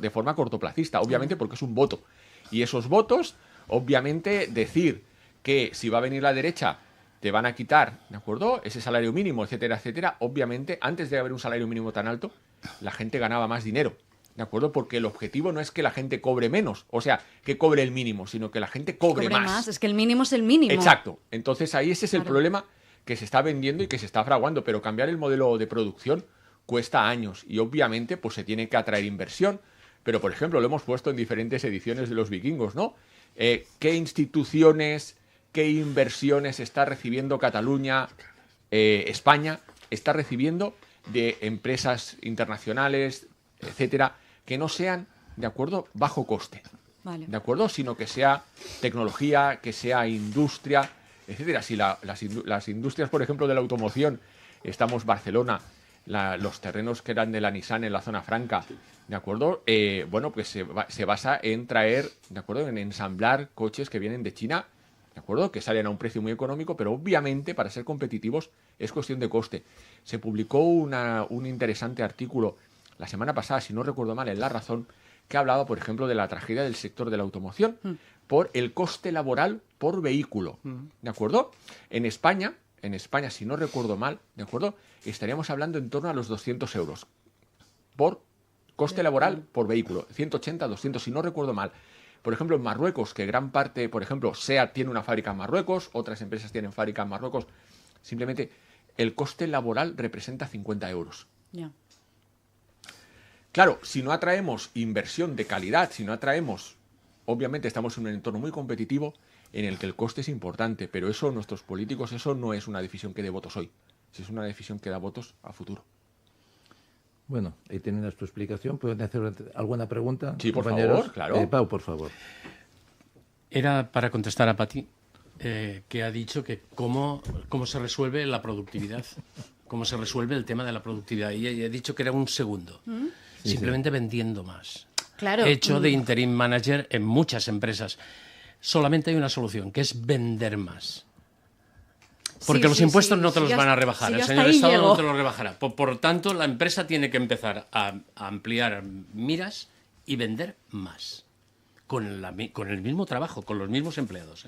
de forma cortoplacista, obviamente porque es un voto. Y esos votos, obviamente, decir que si va a venir la derecha te van a quitar, ¿de acuerdo? Ese salario mínimo, etcétera, etcétera. Obviamente, antes de haber un salario mínimo tan alto, la gente ganaba más dinero, ¿de acuerdo? Porque el objetivo no es que la gente cobre menos, o sea, que cobre el mínimo, sino que la gente cobre más. Es que el mínimo es el mínimo. Exacto. Entonces ahí ese es el problema que se está vendiendo y que se está fraguando, pero cambiar el modelo de producción cuesta años y obviamente pues se tiene que atraer inversión. Pero, por ejemplo, lo hemos puesto en diferentes ediciones de Los Vikingos, ¿no? ¿Qué instituciones, qué inversiones está recibiendo Cataluña, España, está recibiendo de empresas internacionales, etcétera, que no sean, ¿de acuerdo?, bajo coste, ¿de acuerdo? Sino que sea tecnología, que sea industria, etcétera. Si las industrias, por ejemplo, de la automoción, estamos Barcelona, los terrenos que eran de la Nissan en la zona franca, ¿de acuerdo? Bueno, pues se basa en traer, ¿de acuerdo?, en ensamblar coches que vienen de China, ¿de acuerdo?, que salen a un precio muy económico, pero obviamente para ser competitivos es cuestión de coste. Se publicó un interesante artículo la semana pasada, si no recuerdo mal, en La Razón, que hablaba, por ejemplo, de la tragedia del sector de la automoción por el coste laboral por vehículo, ¿de acuerdo? En España, si no recuerdo mal, ¿de acuerdo?, estaríamos hablando en torno a los 200 euros por coste laboral por vehículo, 180, 200, si no recuerdo mal. Por ejemplo, en Marruecos, que gran parte, por ejemplo, SEAT tiene una fábrica en Marruecos, otras empresas tienen fábrica en Marruecos, simplemente el coste laboral representa 50 euros. Claro, si no atraemos inversión de calidad, si no atraemos, obviamente estamos en un entorno muy competitivo en el que el coste es importante, pero eso nuestros políticos, eso no es una decisión que dé votos hoy, es una decisión que da votos a futuro. Bueno, ahí tienen tu explicación. ¿Pueden hacer alguna pregunta? Sí, por compañeros? favor, claro. Pau, por favor. Era para contestar a Pati, que ha dicho que cómo se resuelve la productividad, cómo se resuelve el tema de la productividad. Y ella ha dicho que era un segundo, simplemente vendiendo más. Claro. Hecho de interim manager en muchas empresas. Solamente hay una solución, que es vender más. Porque los impuestos no te los van a rebajar, el señor Estado no te los rebajará. Por tanto, la empresa tiene que empezar a ampliar miras y vender más. Con el mismo trabajo, con los mismos empleados.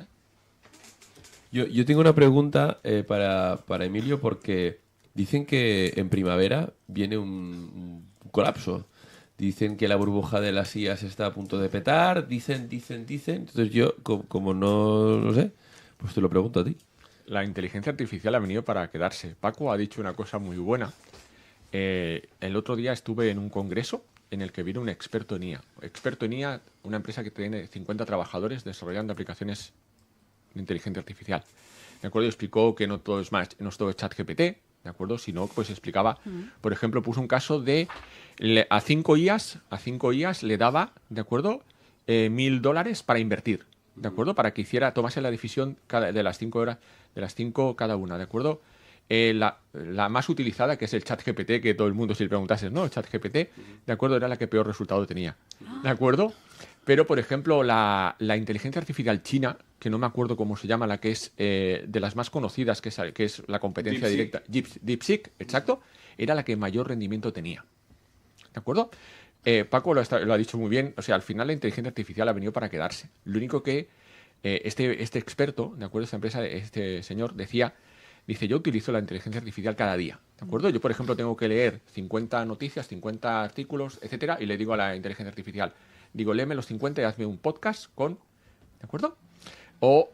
Yo tengo una pregunta para Emilio, porque dicen que en primavera viene un colapso. Dicen que la burbuja de las IAs está a punto de petar, dicen. Entonces yo, como no lo sé, pues te lo pregunto a ti. La inteligencia artificial ha venido para quedarse. Paco ha dicho una cosa muy buena. El otro día estuve en un congreso en el que vino un experto en IA. Experto en IA, una empresa que tiene 50 trabajadores desarrollando aplicaciones de inteligencia artificial. ¿De acuerdo? Y explicó que no todo es ChatGPT, ¿de acuerdo? Sino, pues explicaba, por ejemplo, puso un caso de a 5 IAs le daba, ¿de acuerdo?, $1.000 para invertir. ¿De acuerdo? Para que tomase la decisión de las 5 horas, de las 5 cada una, ¿de acuerdo? La más utilizada, que es el ChatGPT, que todo el mundo, si le preguntases, ¿no? El ChatGPT, ¿de acuerdo? Era la que peor resultado tenía, ¿de acuerdo? Pero, por ejemplo, la inteligencia artificial china, que no me acuerdo cómo se llama, la que es de las más conocidas, que es la competencia directa, DeepSeek, exacto, era la que mayor rendimiento tenía, ¿de acuerdo? Paco lo ha dicho muy bien. O sea, al final la inteligencia artificial ha venido para quedarse. Lo único que este experto, ¿de acuerdo? Esta empresa, este señor, dice, yo utilizo la inteligencia artificial cada día, ¿de acuerdo? Yo, por ejemplo, tengo que leer 50 noticias, 50 artículos, etcétera, y le digo a la inteligencia artificial, léeme los 50 y hazme un podcast ¿de acuerdo? O,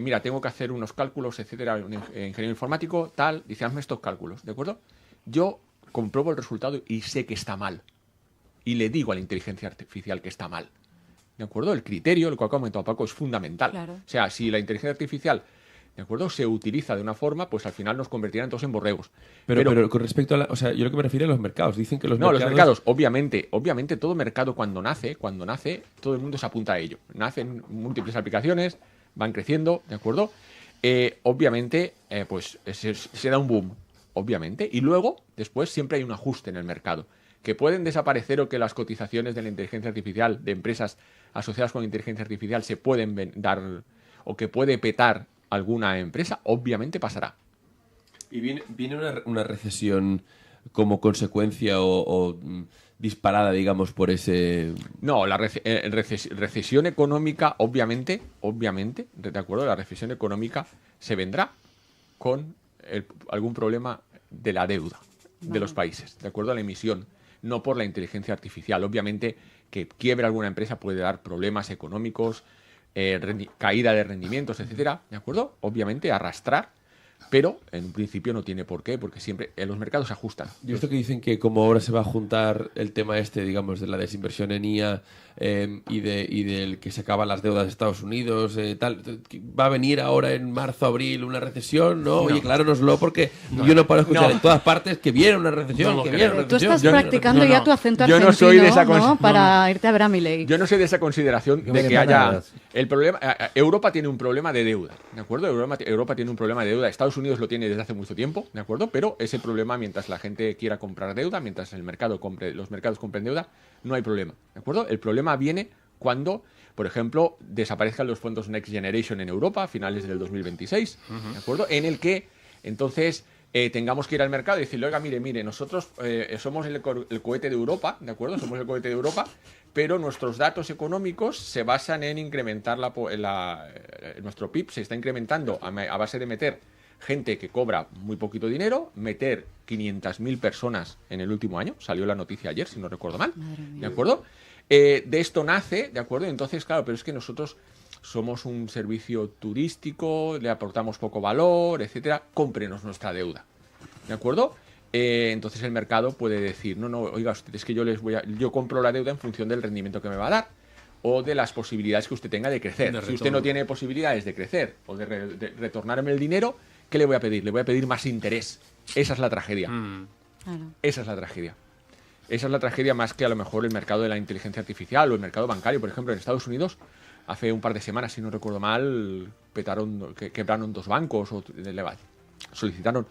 mira, tengo que hacer unos cálculos, etcétera, un ingeniero informático, tal, dice, hazme estos cálculos, ¿de acuerdo? Yo compruebo el resultado y sé que está mal. Y le digo a la inteligencia artificial que está mal. ¿De acuerdo? El criterio, el cual ha comentado Paco, es fundamental. Claro. O sea, si la inteligencia artificial, ¿de acuerdo?, se utiliza de una forma, pues al final nos convertirán todos en borregos. Pero con respecto a o sea, yo lo que me refiero a los mercados. Dicen que los mercados, obviamente, todo mercado cuando nace, todo el mundo se apunta a ello. Nacen múltiples aplicaciones, van creciendo, ¿de acuerdo? Obviamente, pues se da un boom, obviamente. Y luego, después, siempre hay un ajuste en el mercado. Que pueden desaparecer o que las cotizaciones de la inteligencia artificial, de empresas asociadas con inteligencia artificial, se pueden dar o que puede petar alguna empresa, obviamente pasará. ¿Y viene una recesión como consecuencia o disparada, digamos, por ese...? No, la recesión económica, obviamente, ¿de acuerdo? La recesión económica se vendrá, con algún problema de la deuda de los países, de acuerdo a la emisión, no por la inteligencia artificial. Obviamente que quiebre alguna empresa puede dar problemas económicos, caída de rendimientos, etcétera, ¿de acuerdo? Obviamente arrastrar, pero en un principio no tiene por qué, porque siempre los mercados se ajustan. Yo esto que dicen que como ahora se va a juntar el tema digamos, de la desinversión en IA y del que se acaban las deudas de Estados Unidos, tal, va a venir ahora en marzo, abril una recesión, ¿no? Oye, acláranoslo, porque yo no paro de escuchar en todas partes que viene una recesión, que viene una recesión. Tú estás practicando ya tu acento argentino, no soy de esa ¿no? Para irte a ver a Milei. Yo no soy de esa consideración de que haya... El problema, Europa tiene un problema de deuda, ¿de acuerdo? Europa tiene un problema de deuda. Estados Unidos lo tiene desde hace mucho tiempo, ¿de acuerdo? Pero ese problema, mientras la gente quiera comprar deuda, mientras los mercados compren deuda, no hay problema, ¿de acuerdo? El problema viene cuando, por ejemplo, desaparezcan los fondos Next Generation en Europa a finales del 2026, ¿de acuerdo? En el que, entonces, tengamos que ir al mercado y decirle, oiga, mire, nosotros somos el cohete de Europa, ¿de acuerdo? Somos el cohete de Europa, pero nuestros datos económicos se basan en incrementar nuestro PIB se está incrementando a base de meter gente que cobra muy poquito dinero, meter 500.000 personas en el último año, salió la noticia ayer, si no recuerdo mal, ¿de acuerdo? De esto nace, ¿de acuerdo? Entonces, claro, pero es que nosotros somos un servicio turístico, le aportamos poco valor, etcétera, cómprenos nuestra deuda, ¿de acuerdo? Entonces el mercado puede decir, no, oiga, usted, es que yo compro la deuda en función del rendimiento que me va a dar o de las posibilidades que usted tenga de crecer. Si usted no tiene posibilidades de crecer o de retornarme el dinero, ¿qué le voy a pedir? Le voy a pedir más interés. Esa es la tragedia. Claro. Esa es la tragedia. Esa es la tragedia más que a lo mejor el mercado de la inteligencia artificial o el mercado bancario. Por ejemplo, en Estados Unidos, hace un par de semanas, si no recuerdo mal, quebraron 2 bancos o solicitaron...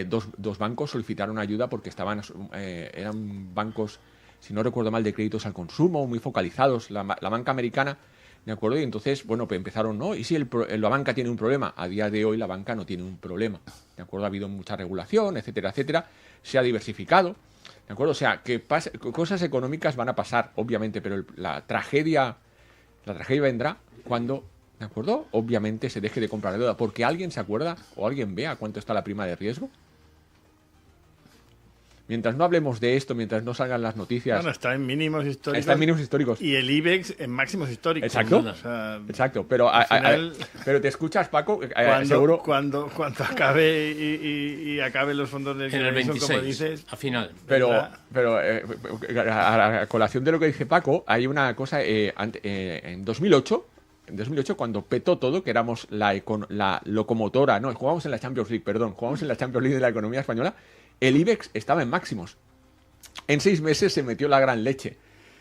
dos bancos solicitaron ayuda porque eran bancos, si no recuerdo mal, de créditos al consumo, muy focalizados, la banca americana, ¿de acuerdo? Y entonces, bueno, pues empezaron, ¿no? ¿Y si la banca tiene un problema? A día de hoy la banca no tiene un problema, ¿de acuerdo? Ha habido mucha regulación, etcétera, etcétera, se ha diversificado, ¿de acuerdo? O sea, que cosas económicas van a pasar, obviamente, pero la tragedia vendrá cuando... ¿De acuerdo? Obviamente se deje de comprar deuda porque alguien se acuerda o alguien vea cuánto está la prima de riesgo. Mientras no hablemos de esto, mientras no salgan las noticias... Bueno, está en mínimos históricos. Está en mínimos históricos. Y el IBEX en máximos históricos. Exacto. O sea, exacto. Pero, final, pero te escuchas, Paco, seguro... Cuando acabe y acabe los fondos de... En el 26, como dices, a final. Pero a colación de lo que dice Paco, hay una cosa... en 2008, cuando petó todo, que éramos la locomotora, no, jugábamos en la Champions League de la economía española, el IBEX estaba en máximos. En 6 meses se metió la gran leche,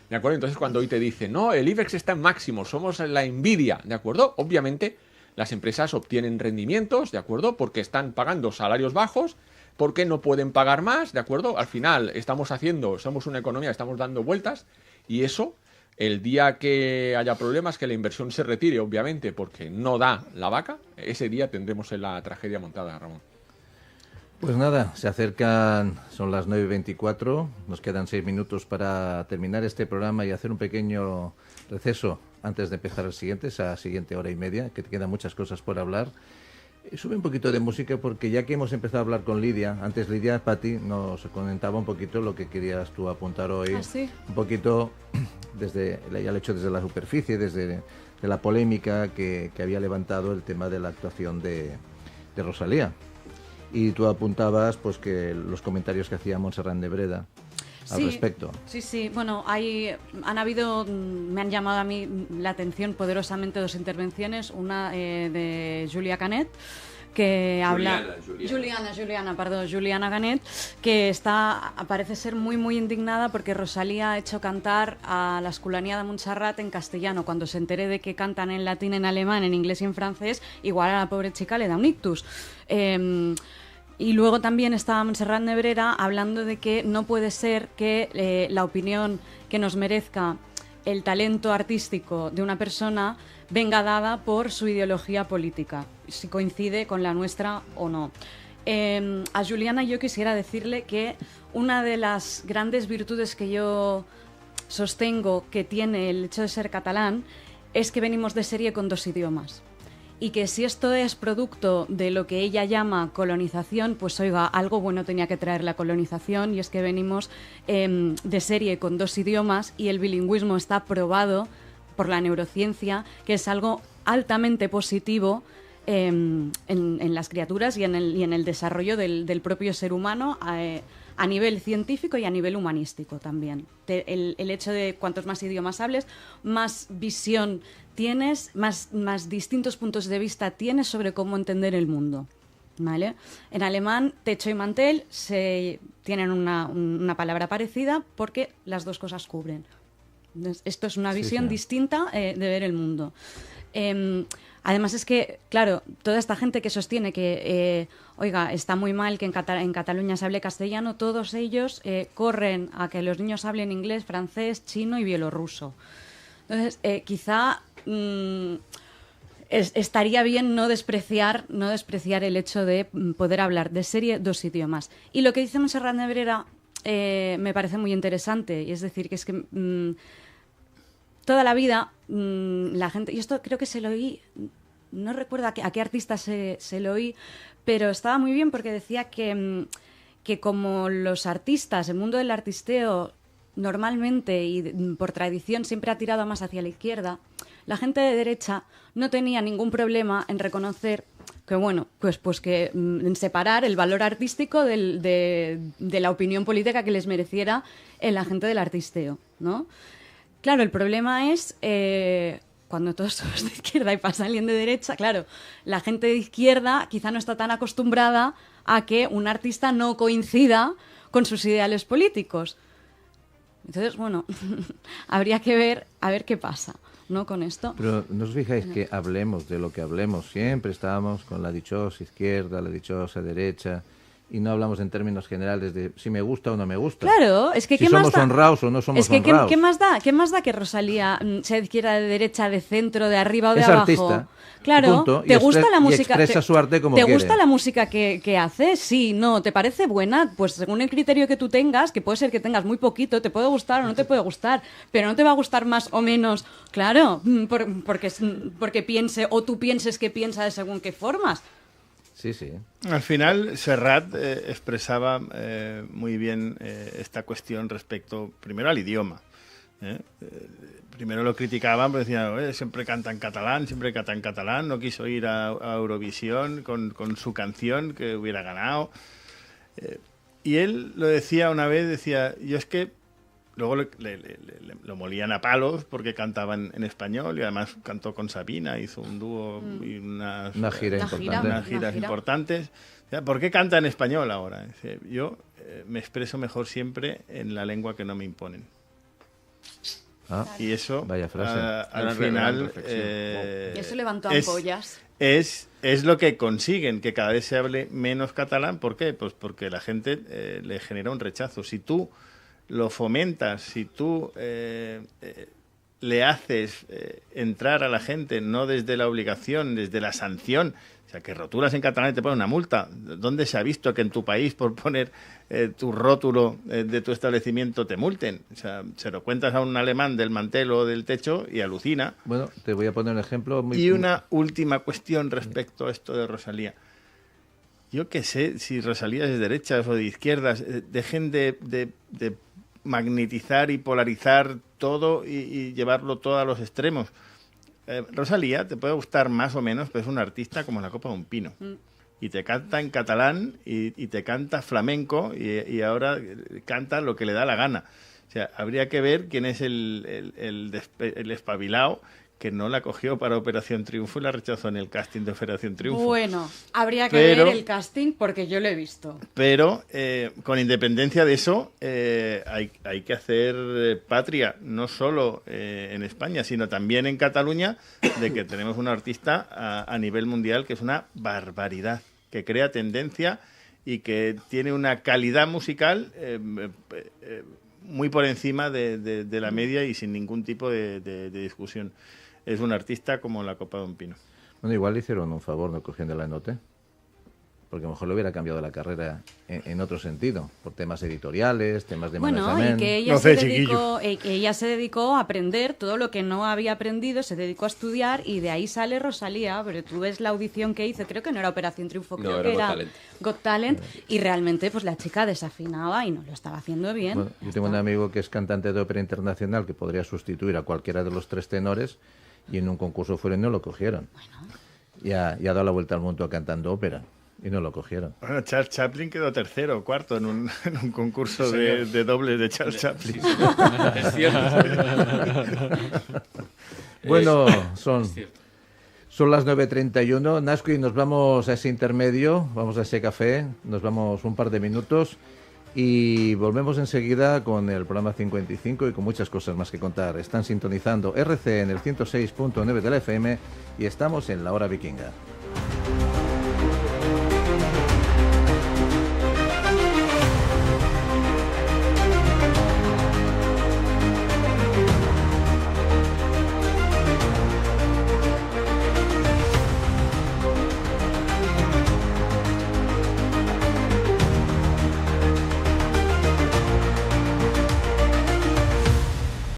¿de acuerdo? Entonces cuando hoy te dicen, no, el IBEX está en máximos, somos la Nvidia, ¿de acuerdo? Obviamente las empresas obtienen rendimientos, ¿de acuerdo? Porque están pagando salarios bajos, porque no pueden pagar más, ¿de acuerdo? Al final somos una economía, estamos dando vueltas, y eso... El día que haya problemas, que la inversión se retire, obviamente, porque no da la vaca, ese día tendremos la tragedia montada, Ramón. Pues nada, se acercan, son las 9:24, nos quedan 6 minutos para terminar este programa y hacer un pequeño receso antes de empezar el siguiente, esa siguiente hora y media, que quedan muchas cosas por hablar. Sube un poquito de música porque ya que hemos empezado a hablar con Lidia, antes Lidia, Pati, nos comentaba un poquito lo que querías tú apuntar hoy. ¿Ah, sí? Un poquito, ya lo he hecho desde la superficie, de la polémica que había levantado el tema de la actuación de Rosalía. Y tú apuntabas pues que los comentarios que hacía Montserrat de Breda al respecto. Sí. Bueno, me han llamado a mí la atención poderosamente 2 intervenciones. Una de Julia Canet, que habla... Juliana Canet, que parece ser muy, muy indignada porque Rosalía ha hecho cantar a la Escolania de Montserrat en castellano. Cuando se entere de que cantan en latín, en alemán, en inglés y en francés, igual a la pobre chica le da un ictus. Y luego también estaba Montserrat de Breda hablando de que no puede ser que la opinión que nos merezca el talento artístico de una persona venga dada por su ideología política, si coincide con la nuestra o no. A Juliana yo quisiera decirle que una de las grandes virtudes que yo sostengo que tiene el hecho de ser catalán es que venimos de serie con 2 idiomas. y que si esto es producto de lo que ella llama colonización, pues oiga, algo bueno tenía que traer la colonización, y es que venimos de serie con 2 idiomas y el bilingüismo está probado por la neurociencia, que es algo altamente positivo en las criaturas y en el desarrollo del propio ser humano a nivel científico y a nivel humanístico también. El hecho de cuantos más idiomas hables, más visión tienes, más distintos puntos de vista tienes sobre cómo entender el mundo, ¿vale? En alemán, techo y mantel tienen una palabra parecida porque las dos cosas cubren. Entonces, esto es una visión distinta de ver el mundo. Además es que, claro, toda esta gente que sostiene que, oiga, está muy mal que en Cataluña se hable castellano, todos ellos corren a que los niños hablen inglés, francés, chino y bielorruso. Entonces, quizá estaría bien no despreciar el hecho de poder hablar de serie 2 idiomas. Y lo que dice Montserrat Nebrera me parece muy interesante, y es decir, que es que toda la vida la gente, y esto creo que se lo oí, no recuerdo a qué artista se lo oí, pero estaba muy bien porque decía que como los artistas, el mundo del artisteo normalmente y por tradición siempre ha tirado más hacia la izquierda, la gente de derecha no tenía ningún problema en reconocer que, bueno, pues que en separar el valor artístico de la opinión política que les mereciera la gente del artisteo, ¿no? Claro, el problema es cuando todos somos de izquierda y pasa alguien de derecha, claro, la gente de izquierda quizá no está tan acostumbrada a que un artista no coincida con sus ideales políticos. Entonces, bueno, habría que ver a ver qué pasa, ¿no?, con esto. Pero no os fijáis que hablemos de lo que hablemos, siempre estábamos con la dichosa izquierda, la dichosa derecha, y no hablamos en términos generales de si me gusta o no me gusta. Claro, es que si somos honrados o no somos honrados. ¿Qué más da que Rosalía sea de izquierda, de derecha, de centro, de arriba o de es abajo? Artista, claro, punto, ¿te gusta la música? Y expresa su arte como ¿Te quiere. gusta la música que hace? Sí, no, ¿te parece buena? Pues según el criterio que tú tengas, que puede ser que tengas muy poquito, te puede gustar o no te puede gustar, pero no te va a gustar más o menos, claro, porque piense o tú pienses que piensa de según qué formas. Sí, sí. Al final, Serrat expresaba muy bien esta cuestión respecto, primero, al idioma. Primero lo criticaban, porque decían, siempre canta en catalán, no quiso ir a Eurovisión con su canción que hubiera ganado. Y él lo decía una vez, decía, yo es que luego lo molían a palos porque cantaban en español y además cantó con Sabina, hizo un dúo y unas giras importantes. ¿Por qué canta en español ahora? Dice, yo me expreso mejor siempre en la lengua que no me imponen. Y eso, vaya frase. al final, eso levantó ampollas. Es lo que consiguen, que cada vez se hable menos catalán. ¿Por qué? Pues porque la gente le genera un rechazo. Si tú lo fomentas, si tú le haces entrar a la gente no desde la obligación, desde la sanción, o sea, que roturas en catalán y te ponen una multa. ¿Dónde se ha visto que en tu país por poner tu rótulo de tu establecimiento te multen? O sea, se lo cuentas a un alemán del mantel o del techo y alucina. Bueno, te voy a poner un ejemplo muy... Y una última cuestión respecto a esto de Rosalía. Yo qué sé si Rosalía es de derechas o de izquierdas, dejen de magnetizar y polarizar todo y llevarlo todo a los extremos. Rosalía te puede gustar más o menos, pero es un artista como la copa de un pino. Y te canta en catalán y te canta flamenco y ahora canta lo que le da la gana. O sea, habría que ver quién es el espabilado que no la cogió para Operación Triunfo y la rechazó en el casting de Operación Triunfo. Bueno, habría que ver el casting porque yo lo he visto. Pero con independencia de eso, hay que hacer patria, no solo en España, sino también en Cataluña, de que tenemos una artista a nivel mundial que es una barbaridad, que crea tendencia y que tiene una calidad musical muy por encima de la media y sin ningún tipo de discusión. Es un artista como la copa de un pino. Bueno, igual le hicieron un favor no cogiendo la nota. porque a lo mejor le hubiera cambiado la carrera en otro sentido, por temas editoriales, temas de bueno, management. Y que ella, se dedicó a aprender todo lo que no había aprendido, se dedicó a estudiar y de ahí sale Rosalía, pero tú ves la audición que hizo, creo que no era Operación Triunfo, creo que era Got Talent, y realmente pues la chica desafinaba y no lo estaba haciendo bien. Bueno, yo tengo un amigo que es cantante de ópera internacional que podría sustituir a cualquiera de los 3 tenores y en un concurso fuera y no lo cogieron. Bueno. Y ha dado la vuelta al mundo cantando ópera. Y no lo cogieron. Bueno, Charles Chaplin quedó 3º o 4º en un concurso de dobles de Charles Chaplin. Sí, es cierto. Bueno, son las 9:31. Nascu, y nos vamos a ese intermedio, vamos a ese café, nos vamos un par de minutos y volvemos enseguida con el programa 55 y con muchas cosas más que contar. Están sintonizando RC en el 106.9 de la FM y estamos en La Hora Vikinga.